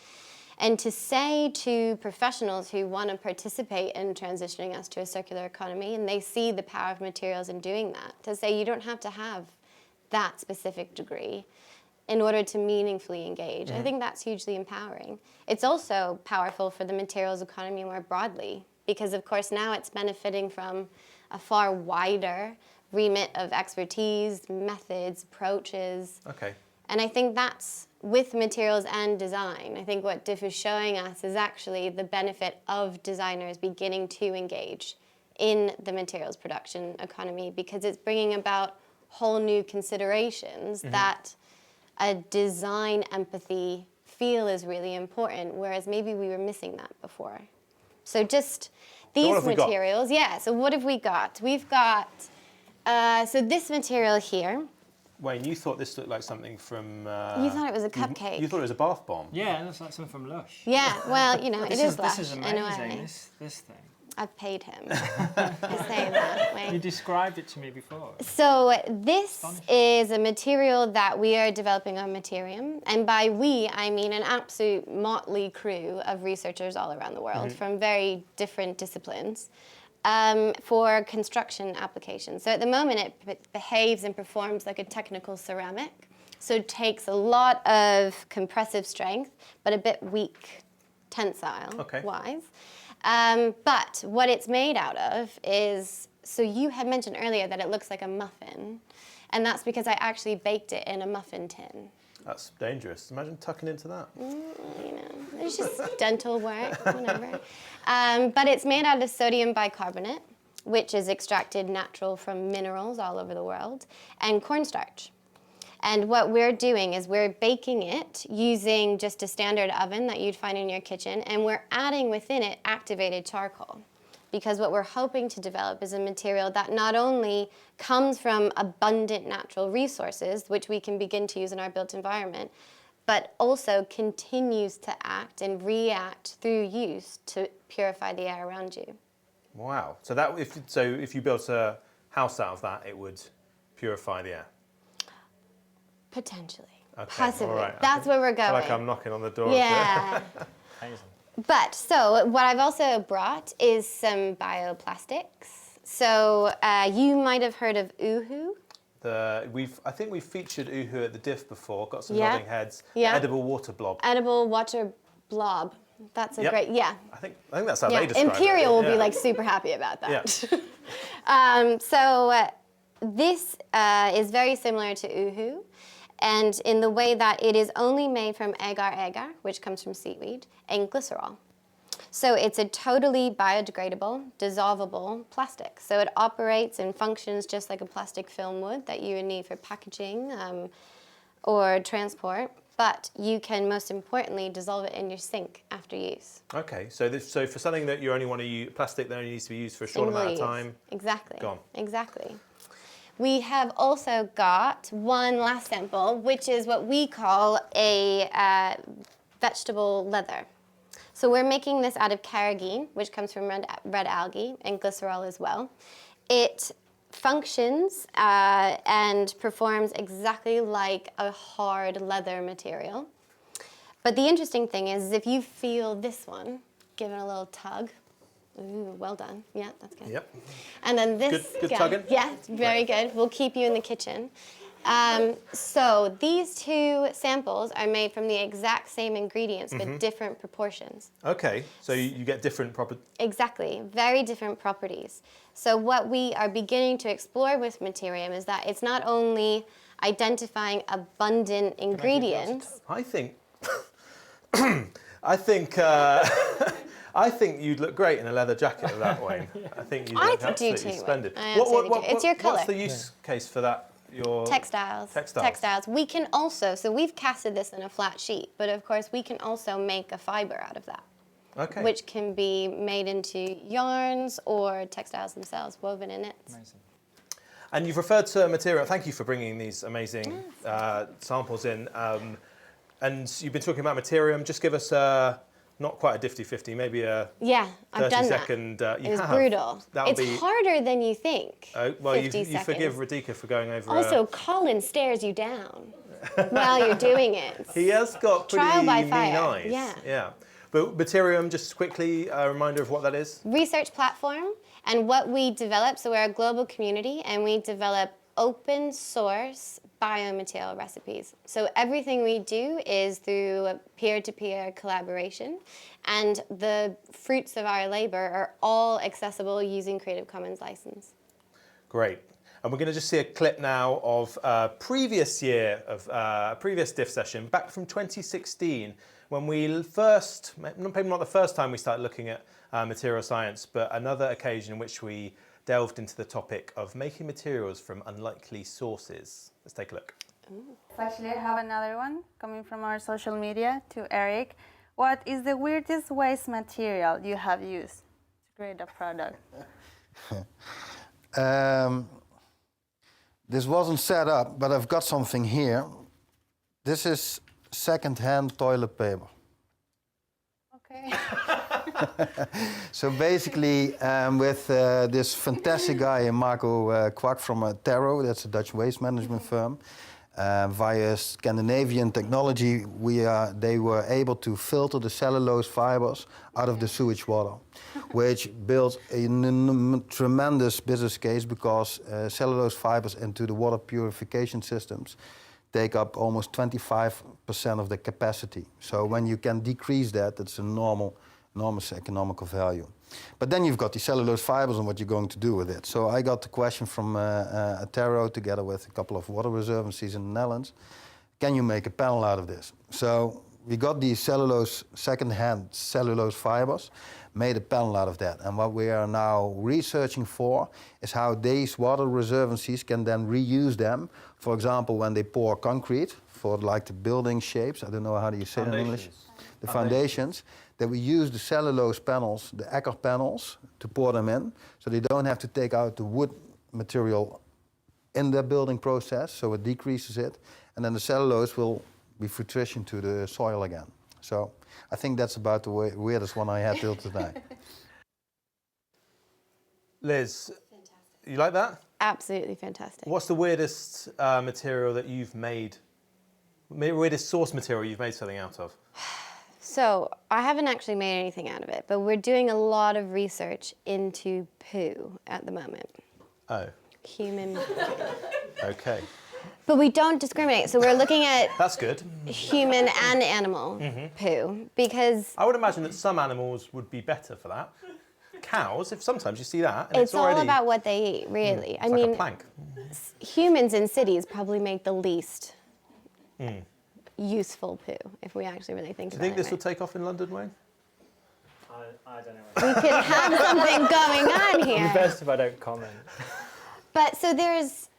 And to say to professionals who want to participate in transitioning us to a circular economy, and they see the power of materials in doing that, to say you don't have to have that specific degree in order to meaningfully engage. Mm-hmm. I think that's hugely empowering. It's also powerful for the materials economy more broadly, because of course now it's benefiting from a far wider remit of expertise, methods, approaches. Okay. And I think that's with materials and design. I think what DIF is showing us is actually the benefit of designers beginning to engage in the materials production economy, because it's bringing about whole new considerations mm-hmm. that a design empathy feel is really important, whereas maybe we were missing that before. So just these materials, so what have we got? We've got, so this material here. Wayne, you thought this looked like something from... you thought it was a cupcake. You thought it was a bath bomb. Yeah, it looks like something from Lush. Yeah, well, it is Lush. This is amazing, this thing. I've paid him to say that. Wayne. You described it to me before. So this is a material that we are developing on Materium. And by we, I mean an absolute motley crew of researchers all around the world mm-hmm. from very different disciplines. For construction applications. So at the moment it behaves and performs like a technical ceramic. So it takes a lot of compressive strength, but a bit weak tensile-wise. But what it's made out of is, so you had mentioned earlier that it looks like a muffin, and that's because I actually baked it in a muffin tin. That's dangerous. Imagine tucking into that. It's just dental work, whatever. But it's made out of sodium bicarbonate, which is extracted natural from minerals all over the world, and cornstarch. And what we're doing is we're baking it using just a standard oven that you'd find in your kitchen, and we're adding within it activated charcoal. Because what we're hoping to develop is a material that not only comes from abundant natural resources, which we can begin to use in our built environment, but also continues to act and react through use to purify the air around you. Wow. So if you built a house out of that, it would purify the air? Potentially. Okay. Possibly. All right. That's where we're going. I feel like I'm knocking on the door. Yeah. But so what I've also brought is some bioplastics. So you might have heard of Uhu. I think we've featured Uhu at the DIF before. Got some nodding heads. Yeah. Edible water blob. Edible water blob. That's a great. Yeah. I think that's how they describe it. Imperial will be like super happy about that. Yeah. This is very similar to Uhu. And in the way that it is only made from agar-agar, which comes from seaweed, and glycerol. So it's a totally biodegradable, dissolvable plastic. So it operates and functions just like a plastic film would that you would need for packaging or transport. but you can most importantly dissolve it in your sink after use. Okay, so for something that you only want to use, plastic that only needs to be used for a short amount of time. Exactly. Gone. Exactly. We have also got one last sample, which is what we call a vegetable leather. So we're making this out of carrageenan, which comes from red algae, and glycerol as well. It functions and performs exactly like a hard leather material. But the interesting thing is if you feel this one, give it a little tug. Ooh, well done. Yeah, that's good. Yep. And then this Good guy, tugging? yeah, very good. We'll keep you in the kitchen. So these two samples are made from the exact same ingredients, but different proportions. Okay, so you get different properties. Exactly, very different properties. So what we are beginning to explore with Materium is that it's not only identifying abundant ingredients. I think, I think you'd look great in a leather jacket of that, Wayne. I think you'd look absolutely splendid. I absolutely do. It's your colour. What's the use case for that? Your Textiles. We can also, so we've casted this in a flat sheet, but of course we can also make a fibre out of that. Okay. Which can be made into yarns or textiles themselves, woven in it. Amazing. And you've referred to material. Thank you for bringing these amazing samples in. And you've been talking about Materium. Just give us not quite a Difty 50, maybe a I've done 30-second. that. It was brutal. It's harder than you think. Oh, well, you seconds. forgive Radhika for going over. Also, Colin stares you down while you're doing it. He has got pretty Trial by mean fire. eyes. Yeah. But Materium, just quickly, a reminder of what that is. Research platform, and what we develop, so we're a global community, and we develop open source biomaterial recipes. So everything we do is through a peer-to-peer collaboration, and the fruits of our labor are all accessible using Creative Commons license. Great. And we're going to just see a clip now of previous year, of a previous DIF session, back from 2016, when we first, maybe not the first time we started looking at material science, but another occasion in which we delved into the topic of making materials from unlikely sources. Let's take a look. Actually, I have another one coming from our social media to Eric. What is the weirdest waste material you have used to create a product? This wasn't set up, but I've got something here. This is second-hand toilet paper. Okay. So basically, with this fantastic guy, Marco Kwak from Tarot, that's a Dutch waste management firm, via Scandinavian technology, they were able to filter the cellulose fibers out of the sewage water, which built a tremendous business case because cellulose fibers into the water purification systems take up almost 25% of the capacity. So when you can decrease that, it's an enormous economical value. But then you've got the cellulose fibers and what you're going to do with it. So I got the question from Tarot together with a couple of water reservancies in the Netherlands. Can you make a panel out of this? So we got these second-hand cellulose fibers, made a panel out of that. And what we are now researching for is how these water reservancies can then reuse them. For example, when they pour concrete for like the building shapes, I don't know how do you say it in English? The foundations, that we use the cellulose panels, the Acker panels, to pour them in, so they don't have to take out the wood material in the building process, so it decreases it, and then the cellulose will be filtration to the soil again. So I think that's about the weirdest one I had till tonight. Liz, you like that? Absolutely fantastic. What's the weirdest material that you've made, weirdest source material you've made something out of? So I haven't actually made anything out of it, but we're doing a lot of research into poo at the moment. Oh. Human poo. Okay. But we don't discriminate, so we're looking at That's good. human and animal poo, because I would imagine that some animals would be better for that. Cows, if sometimes you see that, and it's all already about what they eat, really. it's like a plank. Humans in cities probably make the least useful poo, if we actually really think Do you about think it. this will take off in London, Wayne? I don't know. We could have something going on It'd here. be best if I don't comment. But so there's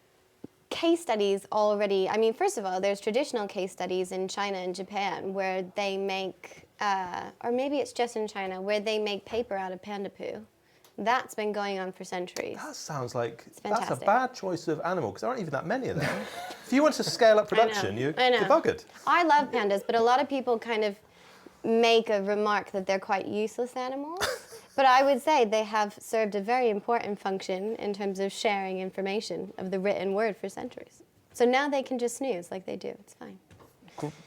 case studies already. I mean, first of all, there's traditional case studies in China and Japan where they make, or maybe it's just in China, where they make paper out of panda poo. That's been going on for centuries. That sounds like that's a fantastic. bad choice of animal because there aren't even that many of them. If you want to scale up production, you're buggered. I love pandas, but a lot of people kind of make a remark that they're quite useless animals. But I would say they have served a very important function in terms of sharing information of the written word for centuries. So now they can just snooze like they do. It's fine.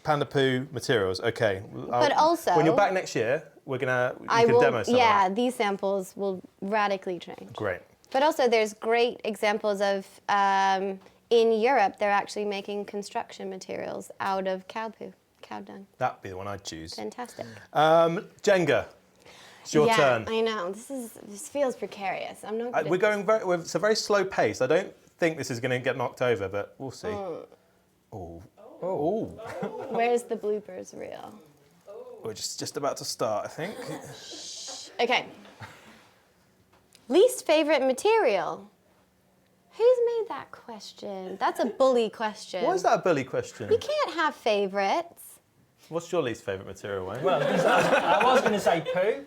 Panda poo materials, okay. But also, when you're back next year, you can demo some of that. these samples will radically change. Great. But also there's great examples of, in Europe, they're actually making construction materials out of cow poo, cow dung. That'd be the one I'd choose. Fantastic. Jenga, it's your turn. I know. This feels precarious. I'm not good We're at going it's a very slow pace. I don't think this is going to get knocked over, but we'll see. Oh. Where's the bloopers reel? We're just about to start, I think. Okay. Least favorite material. Who's made that question? That's a bully question. Why is that a bully question? You can't have favorites. What's your least favourite material, Wayne? Well, I was going to say poo,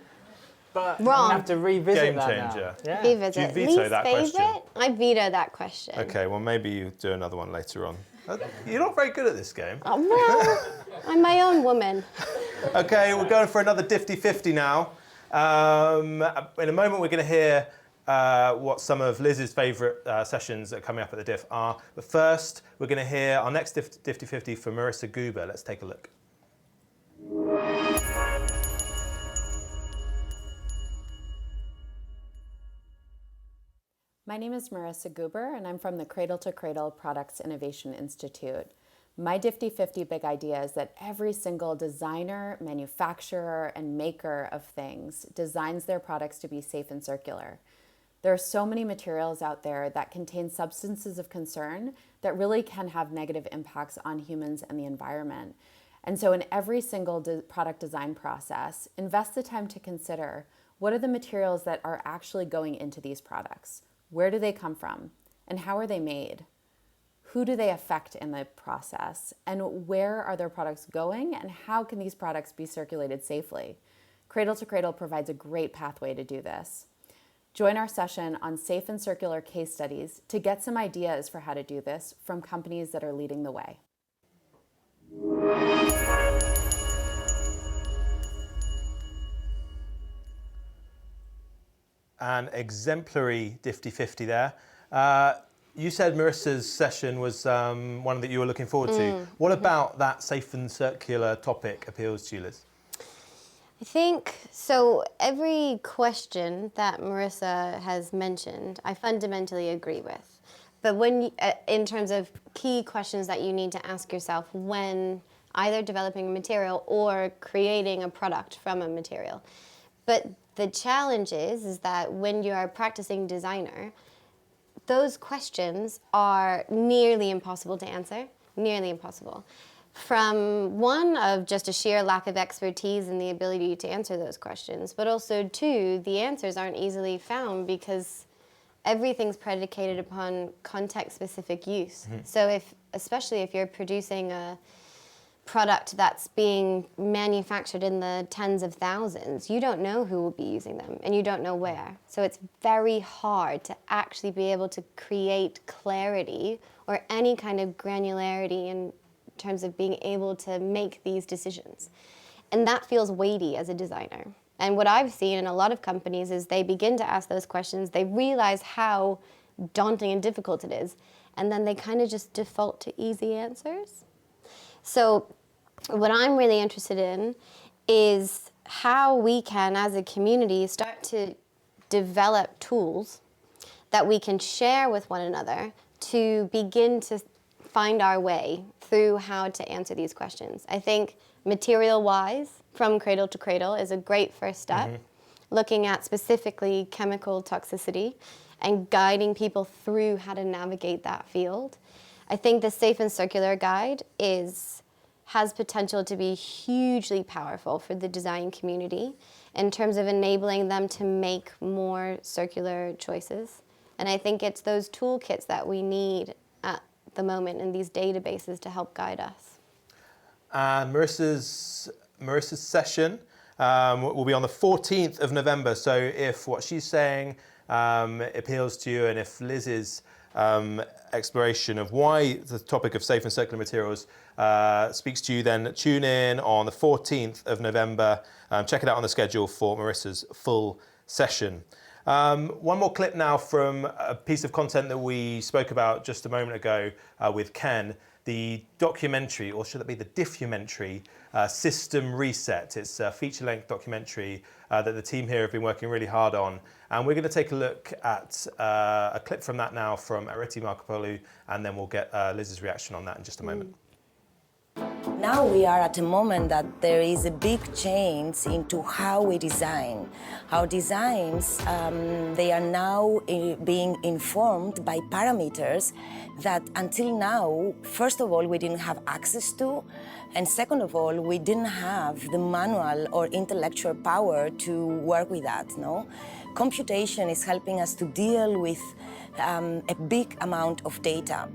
but Wrong. I have to revisit Game that changer. now. Yeah. Revisit. Do you veto Least that favorite? question? I veto that question. Okay, well maybe you do another one later on. You're not very good at this game. Oh, well, I'm my own woman. Okay, we're going for another DIF-50 now. In a moment, we're going to hear what some of Liz's favourite sessions that are coming up at the DIF are. But first, we're going to hear our next DIF-50 from Marissa Guber. Let's take a look. My name is Marissa Guber, and I'm from the Cradle to Cradle Products Innovation Institute. My DIF-50 big idea is that every single designer, manufacturer, and maker of things designs their products to be safe and circular. There are so many materials out there that contain substances of concern that really can have negative impacts on humans and the environment. And so in every single product design process, invest the time to consider what are the materials that are actually going into these products? Where do they come from? And how are they made? Who do they affect in the process? And where are their products going? And how can these products be circulated safely? Cradle to Cradle provides a great pathway to do this. Join our session on safe and circular case studies to get some ideas for how to do this from companies that are leading the way. An exemplary DIF-50 there. You said Marissa's session was one that you were looking forward to. What about that safe and circular topic appeals to you, Liz? I think, so every question that Marissa has mentioned, I fundamentally agree with. But when, in terms of key questions that you need to ask yourself when either developing a material or creating a product from a material. But the challenge is that when you are a practicing designer, those questions are nearly impossible to answer, nearly impossible. From one, of just a sheer lack of expertise in the ability to answer those questions, but also two, the answers aren't easily found because everything's predicated upon context-specific use. So especially if you're producing a product that's being manufactured in the tens of thousands, you don't know who will be using them and you don't know where. So it's very hard to actually be able to create clarity or any kind of granularity in terms of being able to make these decisions. And that feels weighty as a designer. And what I've seen in a lot of companies is they begin to ask those questions, they realize how daunting and difficult it is, and then they kind of just default to easy answers. So what I'm really interested in is how we can, as a community, start to develop tools that we can share with one another to begin to find our way through how to answer these questions. I think material-wise, from cradle to cradle is a great first step, looking at specifically chemical toxicity and guiding people through how to navigate that field. I think the Safe and Circular Guide has potential to be hugely powerful for the design community in terms of enabling them to make more circular choices. And I think it's those toolkits that we need the moment and these databases to help guide us. And Marissa's session will be on the 14th of November. So if what she's saying appeals to you, and if Liz's exploration of why the topic of safe and circular materials speaks to you, then tune in on the 14th of November. Check it out on the schedule for Marissa's full session. One more clip now from a piece of content that we spoke about just a moment ago with Ken, the documentary, or should it be the diffumentary, System Reset. It's a feature-length documentary that the team here have been working really hard on. And we're going to take a look at a clip from that now from Areti Markopoulou, and then we'll get Liz's reaction on that in just a moment. Now we are at a moment that there is a big change into how we design. Our designs, they are now being informed by parameters that until now, first of all, we didn't have access to, and second of all, we didn't have the manual or intellectual power to work with that, no? Computation is helping us to deal with a big amount of data,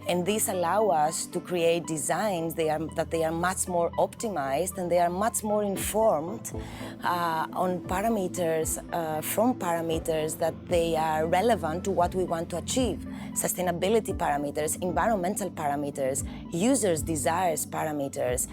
and this allows us to create designs that they are much more optimized and they are much more informed on parameters, from parameters that they are relevant to what we want to achieve. Sustainability parameters, environmental parameters, users' desires parameters,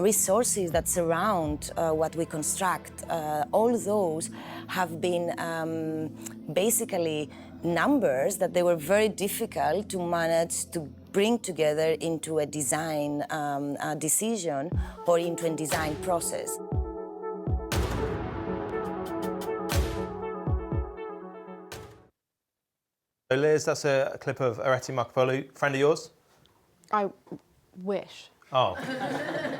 resources that surround what we construct. All those have been basically numbers that they were very difficult to manage to bring together into a design decision or into a design process. So Liz, that's a clip of Areti Markopoulou, friend of yours? I wish. Oh.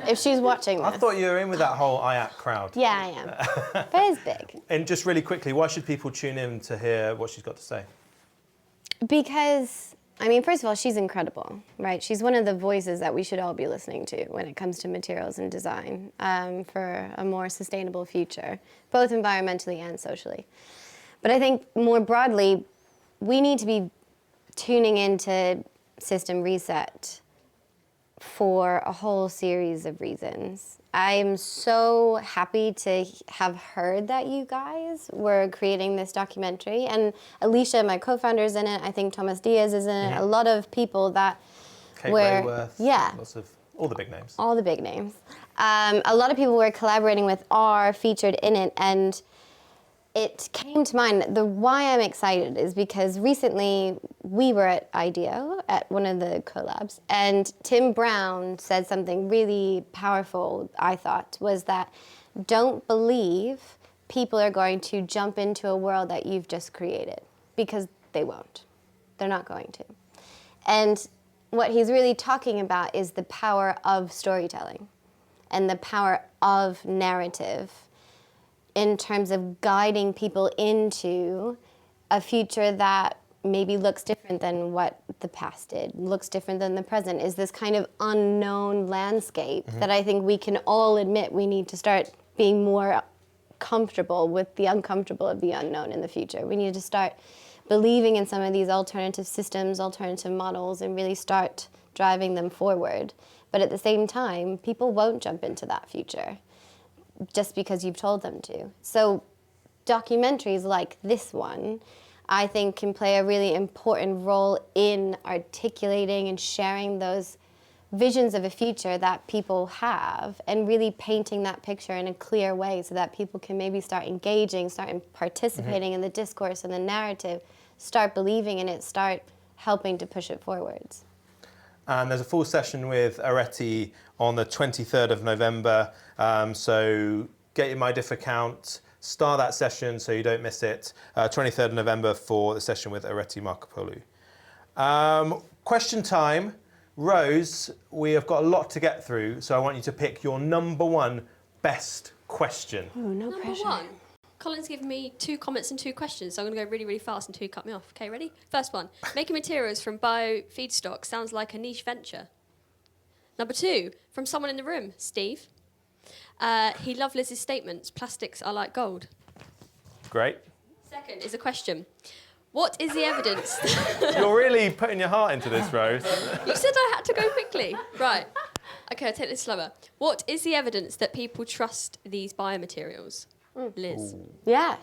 If she's watching this. I thought you were in with that whole IAC crowd. Yeah, I am. But it's big. And just really quickly, why should people tune in to hear what she's got to say? Because, I mean, first of all, she's incredible, right? She's one of the voices that we should all be listening to when it comes to materials and design for a more sustainable future, both environmentally and socially. But I think more broadly, we need to be tuning into System Reset for a whole series of reasons. I am so happy to have heard that you guys were creating this documentary, and Alicia, my co-founder, is in it. I think Thomas Diaz is in it. A lot of people that Kate were, Rayworth, yeah, lots of all the big names. All the big names. A lot of people we're collaborating with are featured in it, and it came to mind, the why I'm excited is because recently we were at IDEO at one of the collabs, and Tim Brown said something really powerful, I thought, was that don't believe people are going to jump into a world that you've just created, because they won't. They're not going to. And what he's really talking about is the power of storytelling and the power of narrative in terms of guiding people into a future that maybe looks different than what the past did, looks different than the present, is this kind of unknown landscape that I think we can all admit we need to start being more comfortable with the uncomfortable of the unknown in the future. We need to start believing in some of these alternative systems, alternative models, and really start driving them forward. But at the same time, people won't jump into that future just because you've told them to. So documentaries like this one, I think, can play a really important role in articulating and sharing those visions of a future that people have, and really painting that picture in a clear way so that people can maybe start engaging, start participating in the discourse and the narrative, start believing in it, start helping to push it forwards. And there's a full session with Areti on the 23rd of November. So get your MyDiff account, start that session so you don't miss it. 23rd of November for the session with Areti Markopoulou. Question time. Rose, we have got a lot to get through, so I want you to pick your number one best question. Oh, no Number pressure. one. Colin's given me 2 comments and 2 questions, so I'm going to go really, really fast until you cut me off. Okay, ready? First one. Making materials from bio feedstock sounds like a niche venture. Number 2, from someone in the room, Steve. He loved Liz's statements, plastics are like gold. Great. Second is a question. What is the evidence? You're really putting your heart into this, Rose. You said I had to go quickly. Right. Okay, I'll take this slower. What is the evidence that people trust these biomaterials? Liz. Yeah,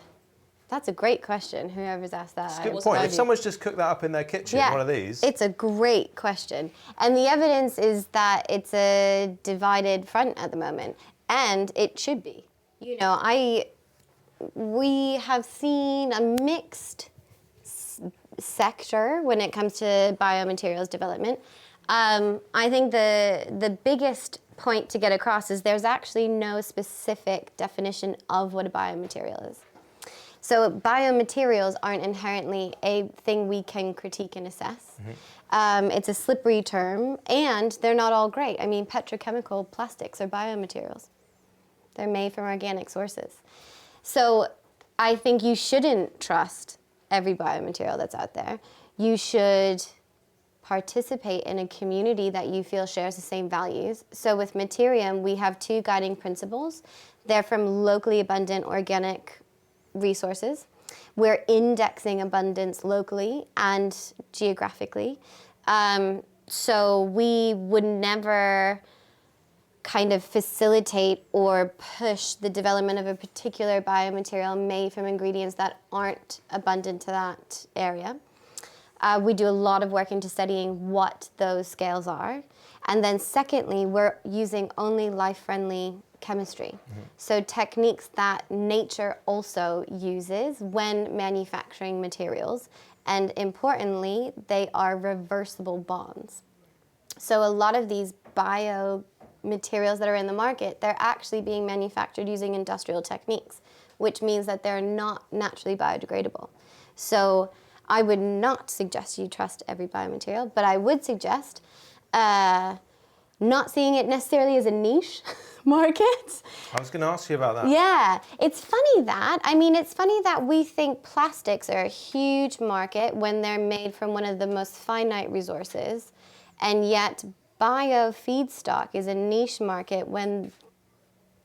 that's a great question. Whoever's asked that. Good point. If someone's just cooked that up in their kitchen, one of these. It's a great question. And the evidence is that it's a divided front at the moment. And it should be. You know, we have seen a mixed sector when it comes to biomaterials development. I think the biggest point to get across is there's actually no specific definition of what a biomaterial is. So biomaterials aren't inherently a thing we can critique and assess. It's a slippery term, and they're not all great. I mean, petrochemical plastics are biomaterials. They're made from organic sources. So I think you shouldn't trust every biomaterial that's out there. You should participate in a community that you feel shares the same values. So with Materium, we have 2 guiding principles. They're from locally abundant organic resources. We're indexing abundance locally and geographically. So we would never kind of facilitate or push the development of a particular biomaterial made from ingredients that aren't abundant to that area. We do a lot of work into studying what those scales are. And then secondly, we're using only life-friendly chemistry. So techniques that nature also uses when manufacturing materials. And importantly, they are reversible bonds. So a lot of these biomaterials that are in the market, they're actually being manufactured using industrial techniques, which means that they're not naturally biodegradable. So I would not suggest you trust every biomaterial, but I would suggest not seeing it necessarily as a niche market. I was going to ask you about that. Yeah, it's funny that we think plastics are a huge market when they're made from one of the most finite resources, and yet bio feedstock is a niche market when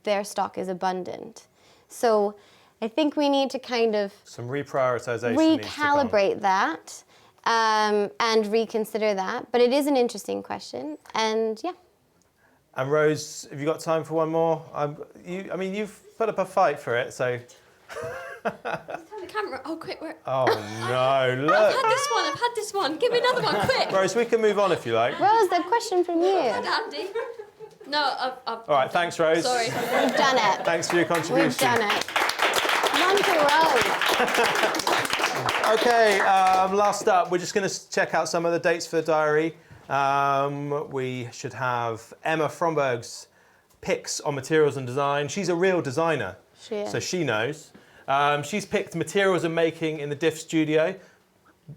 their stock is abundant. So I think we need to kind of some reprioritization, recalibrate that and reconsider that. But it is an interesting question, and yeah. And Rose, have you got time for one more? You've put up a fight for it, so. The camera. Oh, quick! Oh no! Look. I've had this one. Give me another one, quick. Rose, we can move on if you like. Rose, the question from you. Andy. No, I've. All right, thanks, Rose. Sorry. We've done it. Thanks for your contribution. We've done it. One to Rose. Okay, last up, we're just going to check out some of the dates for the diary. We should have Emma Fromberg's picks on materials and design. She's a real designer, so she knows. She's picked materials and making in the DIF studio.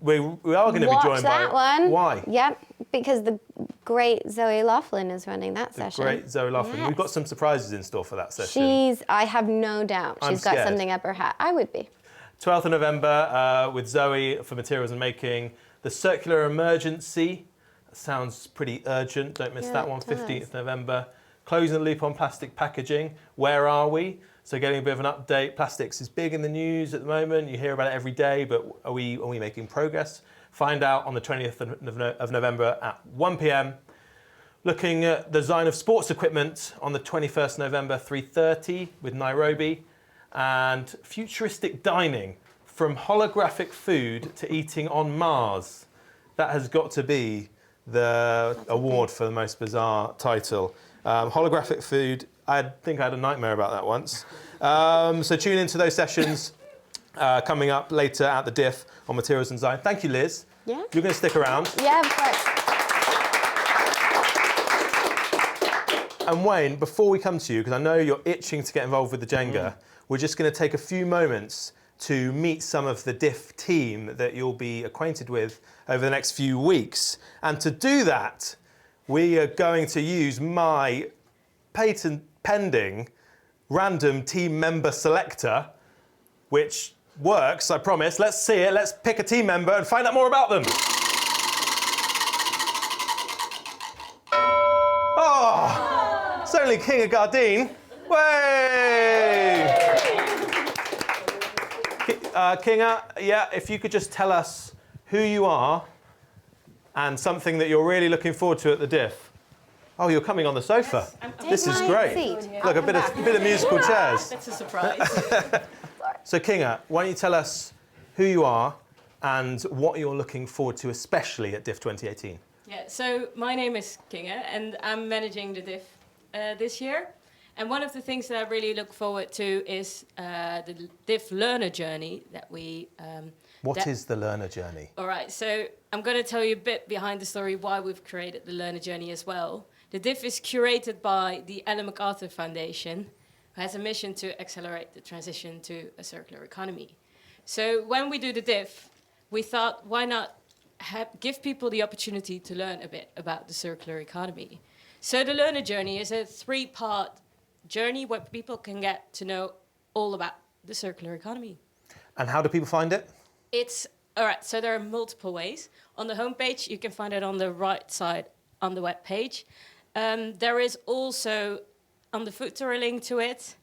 We are going to be joined by... that one. Why? Yep, because the great Zoe Laughlin is running that session. Great Zoe Laughlin. Yes. We've got some surprises in store for that session. I have no doubt she's got something up her hat. I would be. 12th of November with Zoe for materials and making. The circular emergency. That sounds pretty urgent. Don't miss that one. 15th November. Closing the loop on plastic packaging. Where are we? So getting a bit of an update. Plastics is big in the news at the moment. You hear about it every day, but are we making progress? Find out on the 20th of November at 1 p.m. Looking at the design of sports equipment on the 21st November, 3:30 with Nairobi. And futuristic dining, from holographic food to eating on Mars. That has got to be the award for the most bizarre title. Holographic food, I think I had a nightmare about that once. So tune into those sessions coming up later at the DIF on materials and design. Thank you, Liz. Yeah. You're going to stick around. Yeah, of course. And Wayne, before we come to you, because I know you're itching to get involved with the Jenga, we're just going to take a few moments to meet some of the DIF team that you'll be acquainted with over the next few weeks. And to do that, we are going to use my patent-pending random team member selector, which works, I promise. Let's see it. Let's pick a team member and find out more about them. Oh, it's only King of Gardine. Way! Kinga, yeah, if you could just tell us who you are and something that you're really looking forward to at the DIF. Oh, you're coming on the sofa. This is great. Look, a bit of musical chairs. That's a surprise. So, Kinga, why don't you tell us who you are and what you're looking forward to, especially at DIF 2018? Yeah, so my name is Kinga, and I'm managing the DIF this year. And one of the things that I really look forward to is the DIF learner journey that we... What is the learner journey? All right, so I'm going to tell you a bit behind the story why we've created the learner journey as well. The DIF is curated by the Ellen MacArthur Foundation, who has a mission to accelerate the transition to a circular economy. So when we do the DIF, we thought, why not give people the opportunity to learn a bit about the circular economy? So the learner journey is a 3-part journey where people can get to know all about the circular economy. And how do people find it? All right, so there are multiple ways. On the homepage, you can find it on the right side on the web page. There is also on the footer a link to it,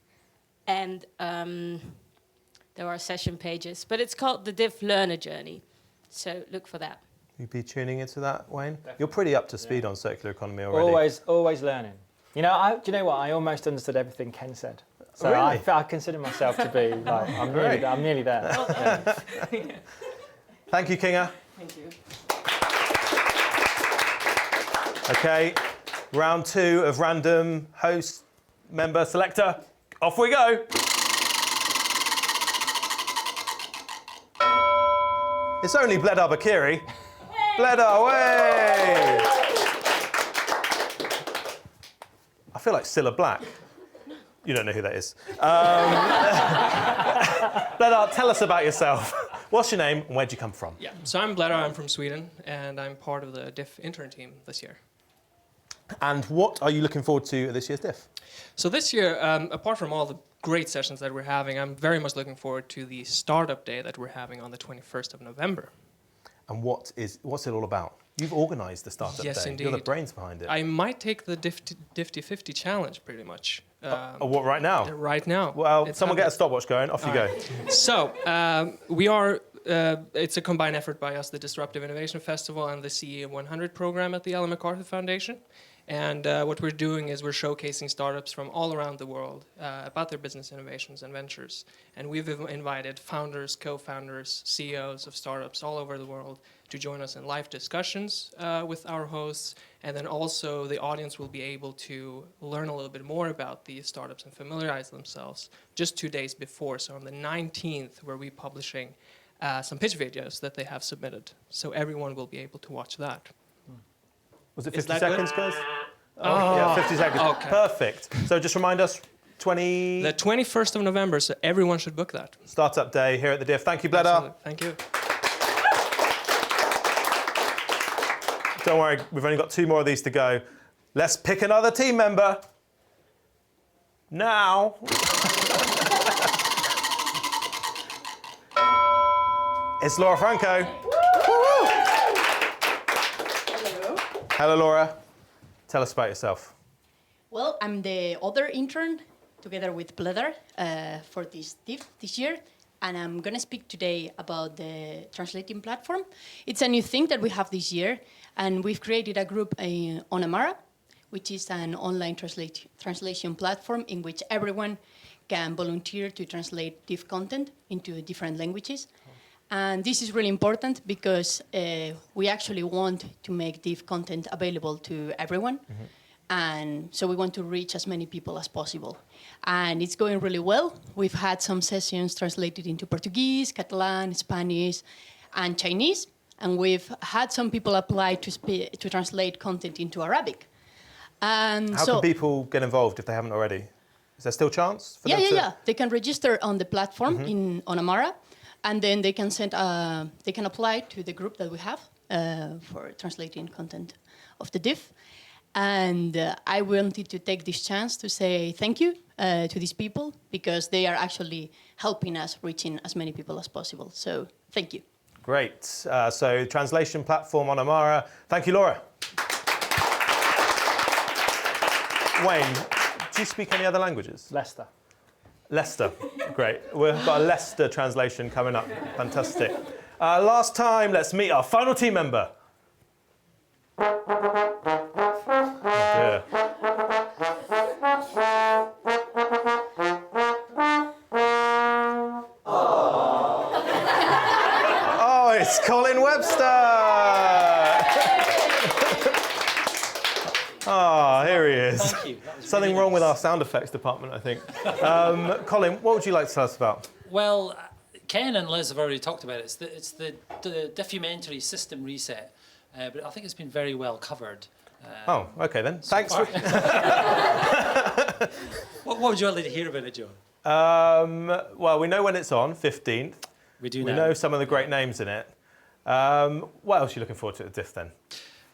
and there are session pages, but it's called the DIF Learner Journey, so look for that. You'd be tuning into that, Wayne? Definitely. You're pretty up to speed on circular economy already. Always learning. You know, do you know what? I almost understood everything Ken said. So really? I consider myself to be like, I'm nearly there. Yeah. Thank you, Kinga. Thank you. Okay, round 2 of random host, member, selector. Off we go. It's only Bledar Bakiri. Bledar, way! I feel like Cilla Black. You don't know who that is. Bledar, tell us about yourself. What's your name and where'd you come from? Yeah, so I'm Bledar, I'm from Sweden, and I'm part of the DIF intern team this year. And what are you looking forward to at this year's DIF? So this year, apart from all the great sessions that we're having, I'm very much looking forward to the startup day that we're having on the 21st of November. And what's it all about? You've organised the startup day. Yes, indeed. You're the brains behind it. I might take the DIF 50 challenge, pretty much. What, right now? Right now. Well, someone get a stopwatch going. Off you go. So, we are... it's a combined effort by us, the Disruptive Innovation Festival and the CE 100 program at the Ellen MacArthur Foundation. And what we're doing is we're showcasing startups from all around the world about their business innovations and ventures. And we've invited founders, co-founders, CEOs of startups all over the world to join us in live discussions with our hosts. And then also the audience will be able to learn a little bit more about these startups and familiarize themselves just 2 days before. So on the 19th, we'll be publishing some pitch videos that they have submitted. So everyone will be able to watch that. Was it 50 seconds, guys? Oh, yeah, 50 seconds. Okay. Perfect. So just remind us, The 21st of November, so everyone should book that. Startup day here at the DIF. Thank you, Bledar. Thank you. Don't worry, we've only got 2 more of these to go. Let's pick another team member. Now. It's Laura Franco. Hello, Laura. Tell us about yourself. Well, I'm the other intern, together with Bledar, for this DIF this year. And I'm going to speak today about the translating platform. It's a new thing that we have this year. And we've created a group on Amara, which is an online translation platform in which everyone can volunteer to translate DIF content into different languages. And this is really important because we actually want to make DIF content available to everyone. Mm-hmm. And so we want to reach as many people as possible. And it's going really well. We've had some sessions translated into Portuguese, Catalan, Spanish, and Chinese. And we've had some people apply to translate content into Arabic. And How can people get involved if they haven't already? Is there still a chance for them to... Yeah. They can register on the platform on Amara. And then they can they can apply to the group that we have for translating content of the DIF. And I wanted to take this chance to say thank you to these people because they are actually helping us reaching as many people as possible. So thank you. Great. So translation platform on Amara. Thank you, Laura. Wayne, do you speak any other languages? Leicester. Leicester. Great. We've got a Leicester translation coming up. Fantastic. Last time, let's meet our final team member. Oh dear. Oh, it's Colin Webster! Oh, here he is. Thank you. Something wrong with our sound effects department, I think. Colin, what would you like to tell us about? Well, Ken and Liz have already talked about it. It's the diffumentary system reset, but I think it's been very well covered. Oh, okay then. Thanks. What would you like to hear about it, John? Well, we know when it's on, 15th. We do We now. know some of the great names in it. What else are you looking forward to at the DIF then?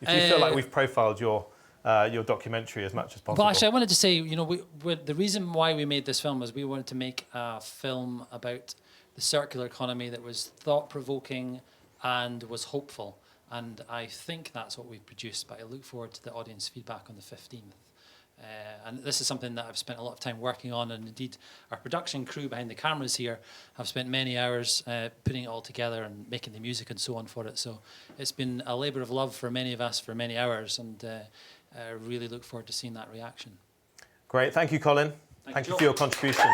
If you feel like we've profiled your documentary as much as possible. Well, actually, I wanted to say, the reason why we made this film was we wanted to make a film about the circular economy that was thought-provoking and was hopeful. And I think that's what we've produced, but I look forward to the audience feedback on the 15th. And this is something that I've spent a lot of time working on, and indeed our production crew behind the cameras here have spent many hours putting it all together and making the music and so on for it. So it's been a labour of love for many of us for many hours, and I really look forward to seeing that reaction. Great, thank you, Colin. Thank you for your contribution.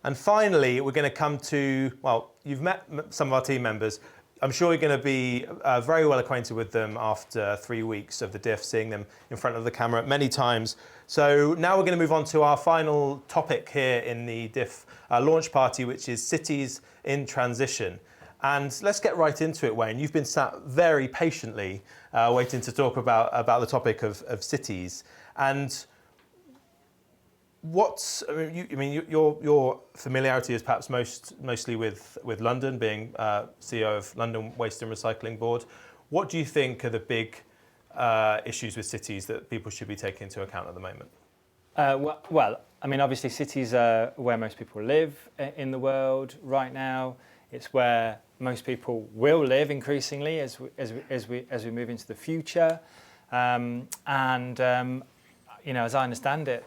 And finally, we're going to come to, well, you've met some of our team members. I'm sure you're going to be very well acquainted with them after 3 weeks of the DIF, seeing them in front of the camera many times. So now we're going to move on to our final topic here in the DIF launch party, which is cities in transition. And let's get right into it, Wayne. You've been sat very patiently waiting to talk about the topic of cities. And your familiarity is perhaps mostly with London, being CEO of London Waste and Recycling Board. What do you think are the big issues with cities that people should be taking into account at the moment? Well, I mean, obviously cities are where most people live in the world right now. It's where most people will live increasingly as we move into the future. As I understand it,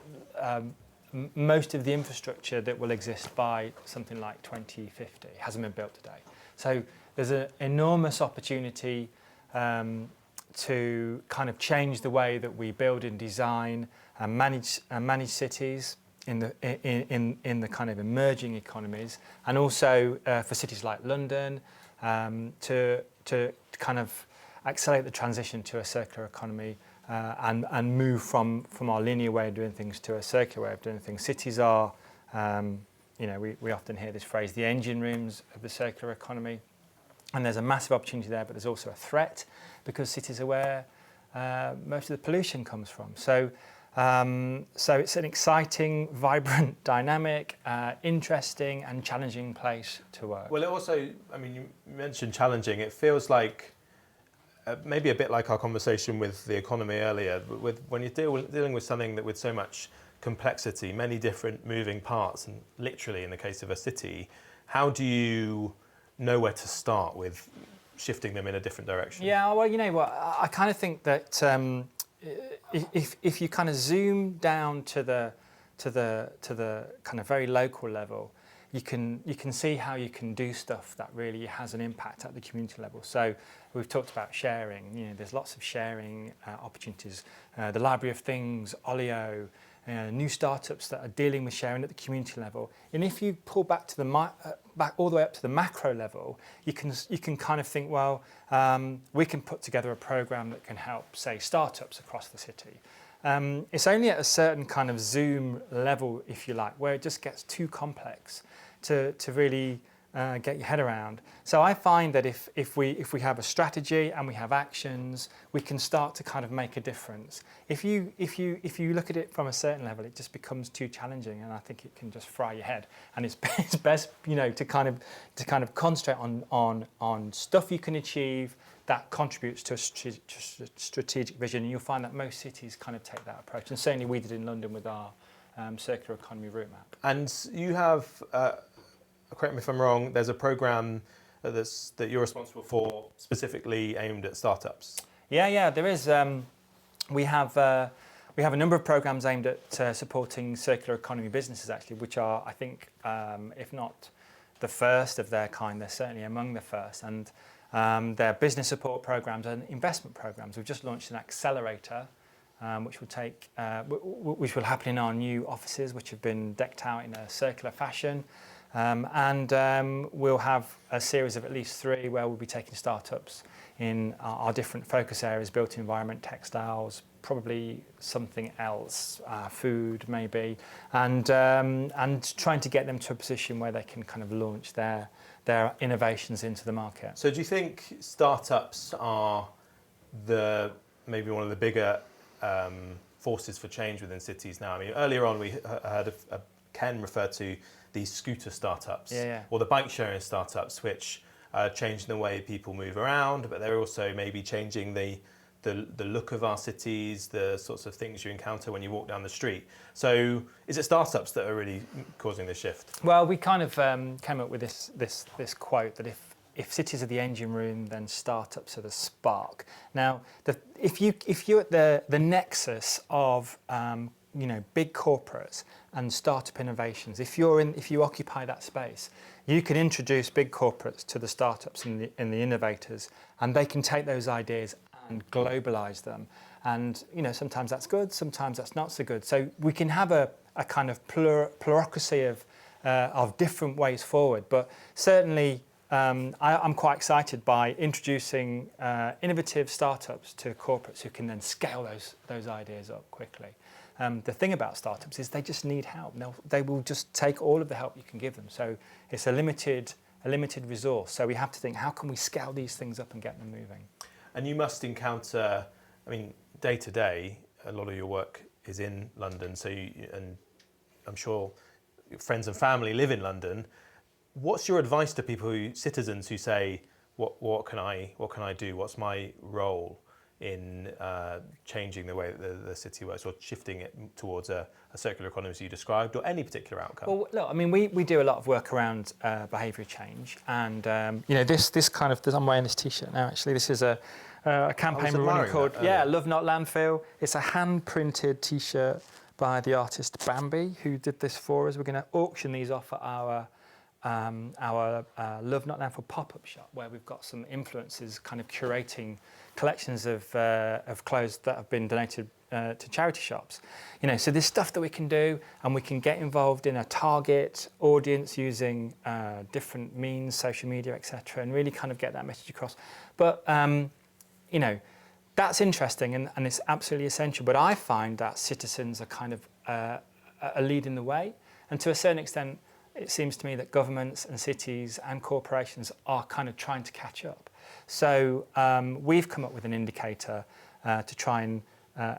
most of the infrastructure that will exist by something like 2050 hasn't been built today. So there's an enormous opportunity to kind of change the way that we build and design and manage cities in the kind of emerging economies, and also for cities like London to kind of accelerate the transition to a circular economy. And move from our linear way of doing things to a circular way of doing things. Cities are, we often hear this phrase, the engine rooms of the circular economy. And there's a massive opportunity there, but there's also a threat because cities are where most of the pollution comes from. So it's an exciting, vibrant, dynamic, interesting and challenging place to work. Well, it also, I mean, you mentioned challenging. It feels like maybe a bit like our conversation with the economy earlier, when you're dealing with something that with so much complexity, many different moving parts, and literally in the case of a city, how do you know where to start with shifting them in a different direction? Yeah, well, you know what, I kind of think that if you kind of zoom down to the kind of very local level, you can see how you can do stuff that really has an impact at the community level. So we've talked about sharing. There's lots of sharing opportunities. The Library of Things, Olio, new startups that are dealing with sharing at the community level. And if you pull back to back all the way up to the macro level, you can kind of think, well, we can put together a program that can help, say, startups across the city. It's only at a certain kind of zoom level, if you like, where it just gets too complex to really get your head around. So I find that if we have a strategy and we have actions, we can start to kind of make a difference. If you look at it from a certain level, it just becomes too challenging, and I think it can just fry your head. And it's best, to kind of concentrate on stuff you can achieve that contributes to a strategic vision, and you'll find that most cities kind of take that approach. And certainly we did in London with our circular economy route map. And you have, correct me if I'm wrong, there's a programme that you're responsible for specifically aimed at startups. Yeah, there is. We have we have a number of programs aimed at supporting circular economy businesses, actually, which are, I think, if not the first of their kind, they're certainly among the first. And they're business support programs and investment programs. We've just launched an accelerator, which will happen in our new offices, which have been decked out in a circular fashion. We'll have a series of at least 3 where we'll be taking startups in our different focus areas: built environment, textiles, probably something else, food maybe, and trying to get them to a position where they can kind of launch their innovations into the market. So do you think startups are maybe one of the bigger forces for change within cities now? I mean, earlier on we heard Ken referred to these scooter startups, or the bike sharing startups, which are changing the way people move around, but they're also maybe changing the look of our cities, the sorts of things you encounter when you walk down the street. So is it startups that are really causing the shift? Well, we kind of came up with this quote that if cities are the engine room, then startups are the spark. Now, if you're at the nexus of big corporates and startup innovations, if you occupy that space, you can introduce big corporates to the startups and the innovators, and they can take those ideas and globalize them. And sometimes that's good, sometimes that's not so good. So we can have a kind of plurocracy of different ways forward. But certainly, I'm quite excited by introducing innovative startups to corporates who can then scale those ideas up quickly. The thing about startups is they just need help. They will just take all of the help you can give them. So it's a limited resource. So we have to think, how can we scale these things up and get them moving? And you must encounter, I mean, day to day, a lot of your work is in London. So and I'm sure friends and family live in London. What's your advice to citizens who say, what can I do? What's my role in changing the way that the city works, or shifting it towards a circular economy as you described, or any particular outcome? Well, look, I mean, we do a lot of work around behaviour change, and this kind of, I'm wearing this T-shirt now. Actually, this is a campaign we're running called Love Not Landfill. It's a hand-printed T-shirt by the artist Bambi, who did this for us. We're going to auction these off at our Love Not Landfill pop-up shop, where we've got some influencers kind of curating collections of clothes that have been donated to charity shops. So there's stuff that we can do, and we can get involved in a target audience using different means, social media, etc., and really kind of get that message across. But that's interesting, and it's absolutely essential. But I find that citizens are kind of are leading the way, and to a certain extent, it seems to me that governments and cities and corporations are kind of trying to catch up. So we've come up with an indicator to try and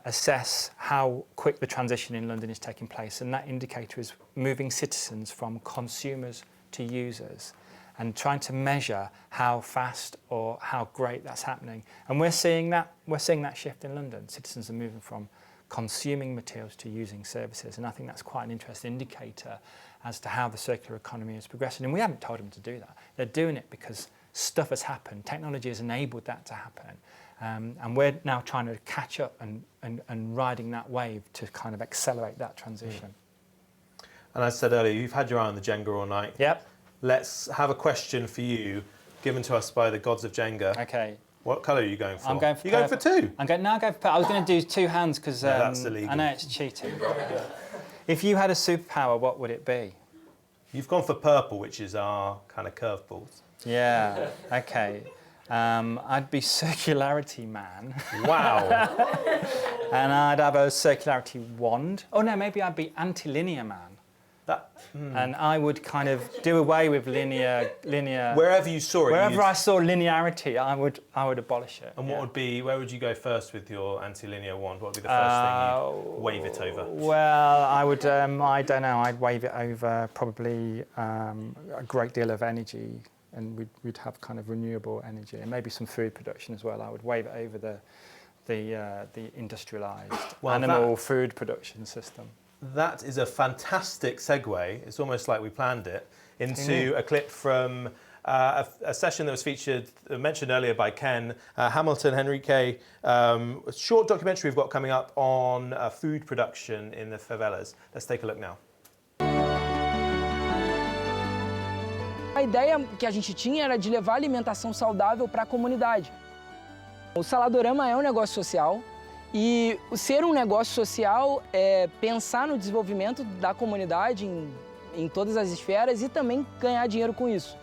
assess how quick the transition in London is taking place. And that indicator is moving citizens from consumers to users, and trying to measure how fast or how great that's happening. And we're seeing that shift in London. Citizens are moving from consuming materials to using services. And I think that's quite an interesting indicator as to how the circular economy is progressing. And we haven't told them to do that. They're doing it because stuff has happened. Technology has enabled that to happen. And we're now trying to catch up and riding that wave to kind of accelerate that transition. And as I said earlier, you've had your eye on the Jenga all night. Yep. Let's have a question for you, given to us by the gods of Jenga. Okay. What colour are you going for? I'm going for You're going for 2? I'm going for purple. I was going to do 2 hands because that's illegal. I know it's cheating. If you had a superpower, what would it be? You've gone for purple, which is our kind of curveballs. Yeah, okay. I'd be Circularity Man. Wow. And I'd have a Circularity Wand. Oh no, maybe I'd be Anti-Linear Man. And I would kind of do away with linear. Wherever you saw it. Wherever I saw linearity, I would abolish it. And where would you go first with your anti-linear wand? What would be the first thing you'd wave it over? Well, I would. I don't know. I'd wave it over probably a great deal of energy, and we'd have kind of renewable energy, and maybe some food production as well. I would wave it over the industrialised animal food production system. That is a fantastic segue. It's almost like we planned it into a clip from a session that was mentioned earlier by Ken Hamilton, Henrique, a short documentary we've got coming up on food production in the favelas. Let's take a look now. A ideia que a gente tinha era de levar alimentação saudável para a comunidade. O Saladorama é um negócio social e ser um negócio social é pensar no desenvolvimento da comunidade em todas as esferas e também ganhar dinheiro com isso.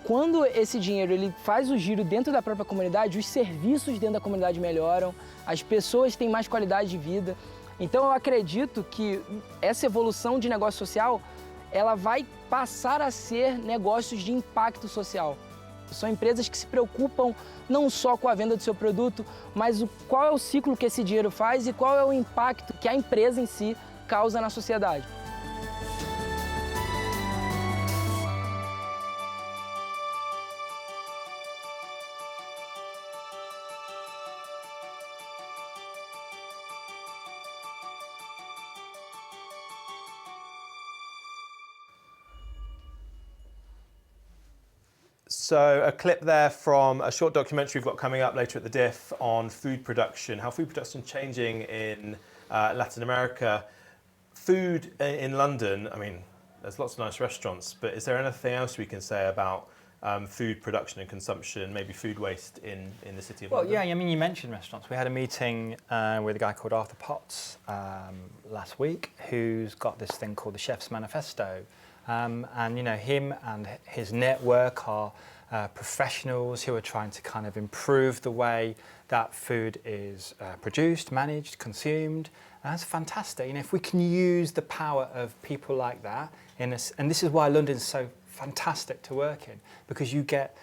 Quando esse dinheiro ele faz o giro dentro da própria comunidade, os serviços dentro da comunidade melhoram, as pessoas têm mais qualidade de vida. Então eu acredito que essa evolução de negócio social ela vai passar a ser negócios de impacto social. São empresas que se preocupam não só com a venda do seu produto, mas qual é o ciclo que esse dinheiro faz e qual é o impacto que a empresa em si causa na sociedade. So a clip there from a short documentary we've got coming up later at the DIF on food production, how food production is changing in Latin America. Food in London, I mean, there's lots of nice restaurants, but is there anything else we can say about food production and consumption, maybe food waste in the city of London? Well, yeah, I mean, you mentioned restaurants. We had a meeting with a guy called Arthur Potts last week, who's got this thing called the Chef's Manifesto. And, you know, him and his network are professionals who are trying to kind of improve the way that food is produced, managed, consumed. And that's fantastic. You know, if we can use the power of people like that, and this is why London's so fantastic to work in, because you get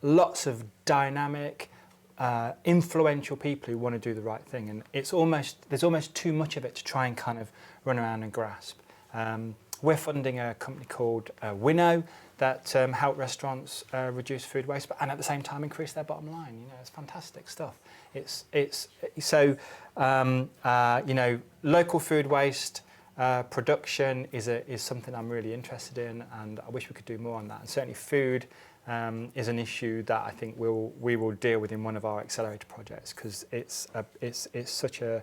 lots of dynamic, influential people who want to do the right thing. And there's almost too much of it to try and kind of run around and grasp. We're funding a company called Winnow that help restaurants reduce food waste, and at the same time increase their bottom line. You know, it's fantastic stuff. So you know, local food waste production is something I'm really interested in, and I wish we could do more on that. And certainly, food is an issue that I think we will deal with in one of our accelerator projects, because it's such a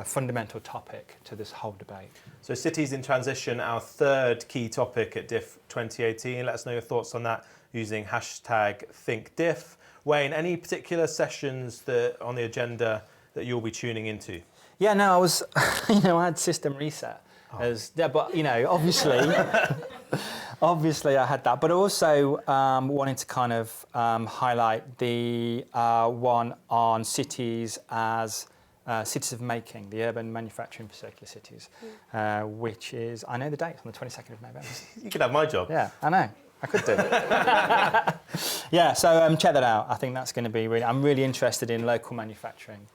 fundamental topic to this whole debate. So cities in transition, our third key topic at DIF 2018. Let us know your thoughts on that using #ThinkDiff. Wayne, any particular sessions that on the agenda that you'll be tuning into? Yeah, no, I was, you know, I had System Reset but you know, obviously. Obviously, I had that, but also wanted to kind of highlight the one on cities as cities of making, the urban manufacturing for circular cities, which is, I know the date, on the 22nd of November. You could have my job. Yeah, I know. I could do. Yeah, so check that out. I think that's going to be really. I'm really interested in local manufacturing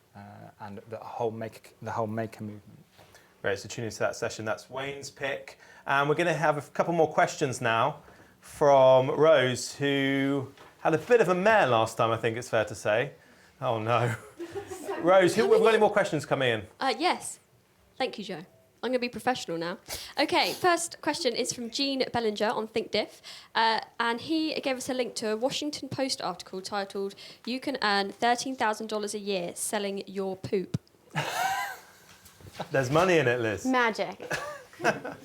and the whole maker movement. Great, so tune into that session. That's Wayne's pick. And we're going to have a couple more questions now from Rose, who had a bit of a mare last time, I think it's fair to say. Oh, no. Rose, we've got any more questions coming in? Yes. Thank you, Joe. I'm going to be professional now. OK, first question is from Gene Bellinger on ThinkDiff. And he gave us a link to a Washington Post article titled, "You can earn $13,000 a year selling your poop." There's money in it, Liz. Magic.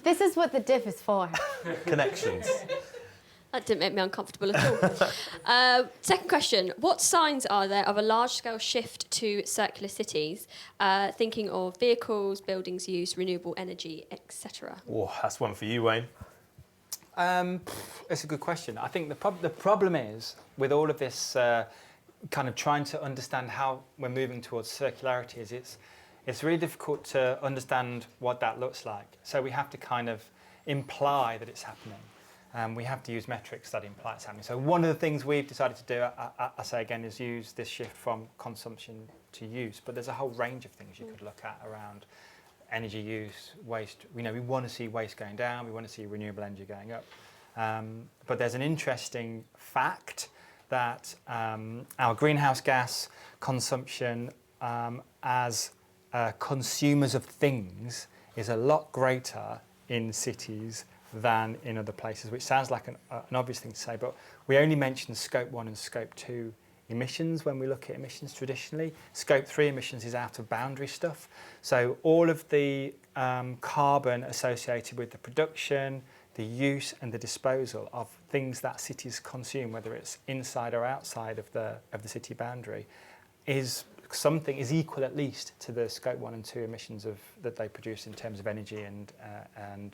This is what the DIF is for. Connections. That didn't make me uncomfortable at all. Second question, what signs are there of a large-scale shift to circular cities, thinking of vehicles, buildings use, renewable energy, etc.? Oh, that's one for you, Wayne. It's a good question. I think the problem is, with all of this kind of trying to understand how we're moving towards circularity, is it's really difficult to understand what that looks like. So we have to kind of imply that it's happening. We have to use metrics that imply it's happening. So one of the things we've decided to do, I say again, is use this shift from consumption to use. But there's a whole range of things you could look at around energy use, waste. You know, we want to see waste going down. We want to see renewable energy going up. But there's an interesting fact that our greenhouse gas consumption as consumers of things is a lot greater in cities than in other places, which sounds like an obvious thing to say, but we only mention Scope 1 and Scope 2 emissions when we look at emissions traditionally. Scope 3 emissions is out of boundary stuff. So all of the carbon associated with the production, the use and the disposal of things that cities consume, whether it's inside or outside of the city boundary, is equal at least to the Scope 1 and 2 emissions that they produce in terms of energy and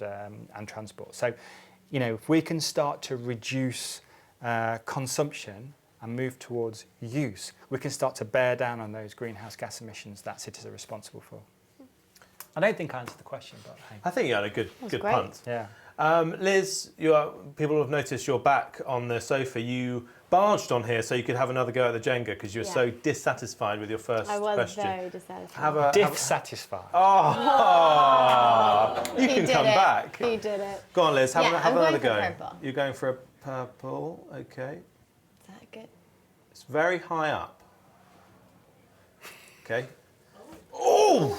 transport. So, you know, if we can start to reduce consumption and move towards use, we can start to bear down on those greenhouse gas emissions that cities are responsible for. I don't think I answered the question, but hey. I think you had a good punt. Yeah. Liz, people have noticed you're back on the sofa. You barged on here so you could have another go at the Jenga because you were so dissatisfied with your first question. I was very dissatisfied. Dissatisfied. Oh, you can come back. He did it. Go on, Liz, have another go. Purple. You're going for a purple, okay. Is that good? It's very high up. Okay. Oh!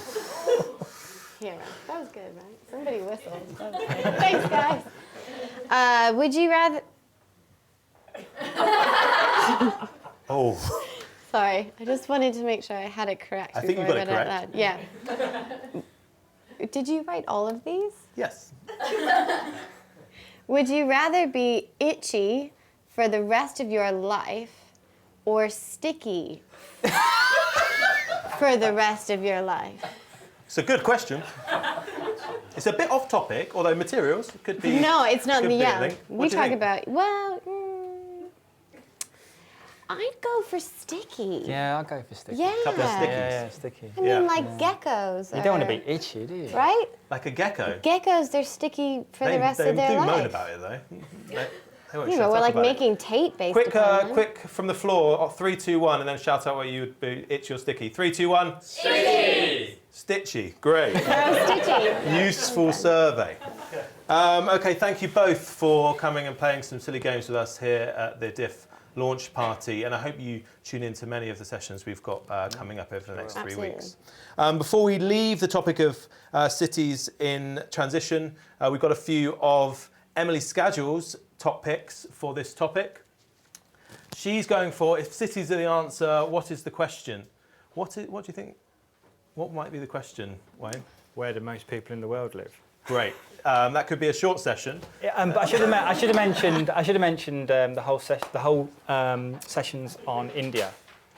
Here, that was good, right? Somebody whistled. That was good. Thanks, guys. Would you rather... Oh. Sorry, I just wanted to make sure I had it correct. I think you got it correct. Out loud. Yeah. Did you write all of these? Yes. Would you rather be itchy for the rest of your life or sticky for the rest of your life? It's a good question. It's a bit off topic, although materials could be. No, it's not. Yeah, we talk think? about. Well, I'd go for sticky. Yeah, I'll go for sticky. Yeah. Couple of stickies. Yeah, sticky. I mean, like geckos. You don't want to be itchy, do you? Right? Like a gecko. Geckos, they're sticky for the rest of their They do life. moan about it though. They won't Yeah, shut but we're up like about making tape based Quick, upon them. quick from the floor. 3, 2, 1, and then shout out what you would be itchy or sticky. 3, 2, 1. Stitchy. Stitchy. Great. Stitchy. Useful survey. Okay, thank you both for coming and playing some silly games with us here at the DIF Launch Party, and I hope you tune into many of the sessions we've got coming up over the next 3 weeks. Before we leave the topic of cities in transition, we've got a few of Emily Scadgell's top picks for this topic. She's going for, if cities are the answer, what is the question? What do you think? What might be the question, Wayne? Where do most people in the world live? Great. That could be a short session. Yeah, but I should have mentioned the whole sessions on India.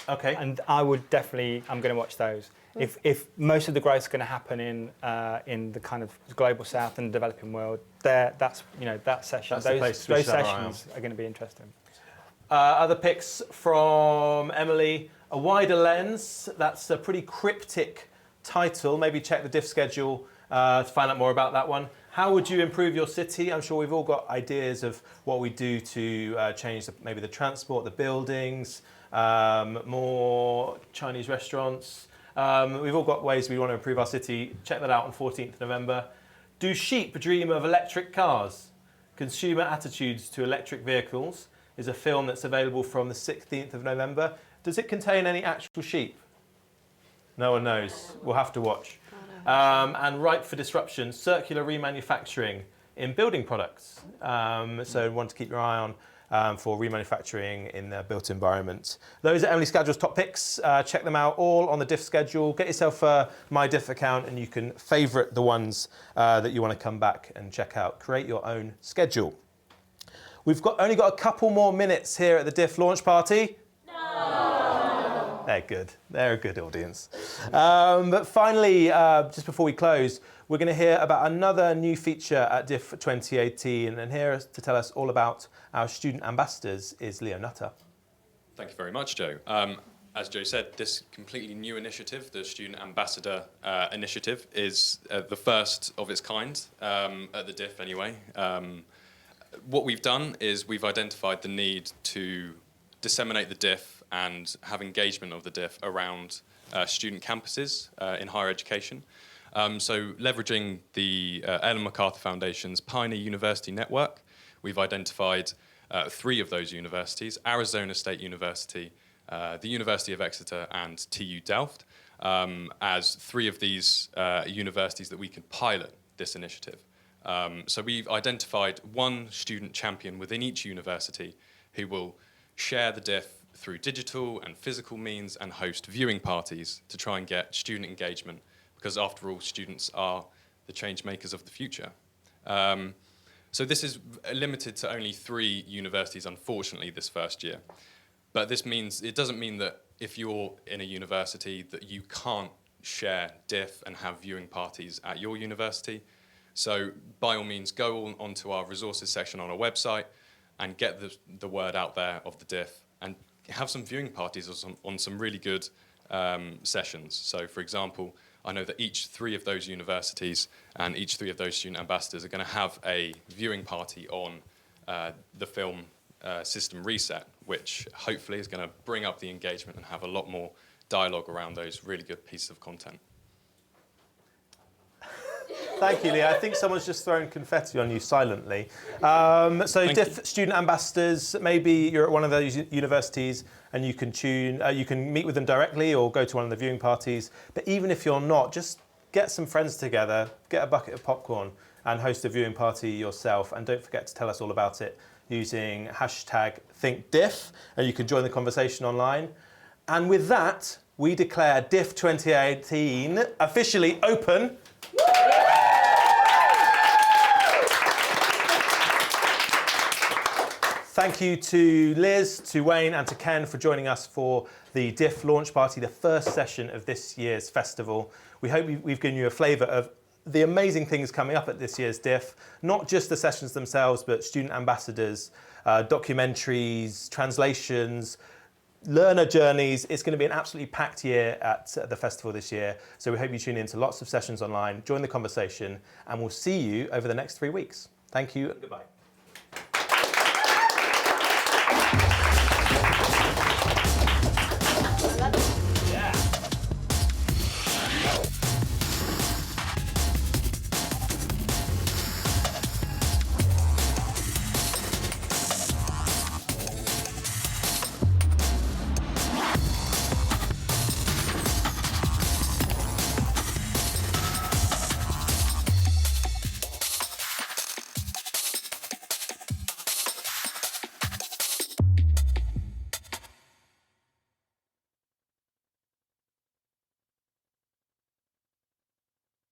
Okay. And I'm going to watch those. If most of the growth is going to happen in the kind of global south and developing world, that session, those sessions are going to be interesting. Other picks from Emily: A Wider Lens. That's a pretty cryptic title. Maybe check the DIF schedule to find out more about that one. How would you improve your city? I'm sure we've all got ideas of what we do to change maybe the transport, the buildings, more Chinese restaurants. We've all got ways we want to improve our city. Check that out on 14th November. Do sheep dream of electric cars? Consumer Attitudes to Electric Vehicles is a film that's available from the 16th of November. Does it contain any actual sheep? No one knows. We'll have to watch. And Ripe for Disruption, circular remanufacturing in building products. So want to keep your eye on for remanufacturing in the built environment. Those are Emily Scadgell's top picks. Check them out all on the DIF schedule. Get yourself a My DIF account and you can favourite the ones that you want to come back and check out. Create your own schedule. We've only got a couple more minutes here at the DIF Launch Party. No! They're good. They're a good audience. But finally, just before we close, we're going to hear about another new feature at DIF 2018. And here to tell us all about our student ambassadors is Leo Nutter. Thank you very much, Joe. As Joe said, this completely new initiative, the Student Ambassador Initiative, is the first of its kind at the DIF anyway. What we've done is we've identified the need to disseminate the DIF and have engagement of the DIF around student campuses in higher education. So leveraging the Ellen MacArthur Foundation's Pioneer University Network, we've identified 3 of those universities: Arizona State University, the University of Exeter and TU Delft, as 3 of these universities that we can pilot this initiative. So we've identified one student champion within each university who will share the DIF through digital and physical means and host viewing parties to try and get student engagement, because after all, students are the change makers of the future. So this is limited to only 3 universities, unfortunately, this first year. But this means, it doesn't mean that if you're in a university that you can't share DIF and have viewing parties at your university. So by all means, go onto our resources section on our website and get the word out there of the DIF and have some viewing parties on some really good sessions. So for example, I know that each 3 of those universities and each 3 of those student ambassadors are going to have a viewing party on the film system reset, which hopefully is going to bring up the engagement and have a lot more dialogue around those really good pieces of content. Thank you, Lee. I think someone's just thrown confetti on you silently. So DIF student ambassadors, maybe you're at one of those universities and you can meet with them directly or go to one of the viewing parties. But even if you're not, just get some friends together, get a bucket of popcorn and host a viewing party yourself. And don't forget to tell us all about it using #ThinkDiff, and you can join the conversation online. And with that, we declare DIF 2018 officially open. Thank you to Liz, to Wayne and to Ken for joining us for the DIF Launch Party, the first session of this year's festival. We hope we've given you a flavour of the amazing things coming up at this year's DIF, not just the sessions themselves, but student ambassadors, documentaries, translations, learner journeys. It's going to be an absolutely packed year at the festival this year. So we hope you tune in to lots of sessions online, join the conversation, and we'll see you over the next 3 weeks. Thank you and goodbye.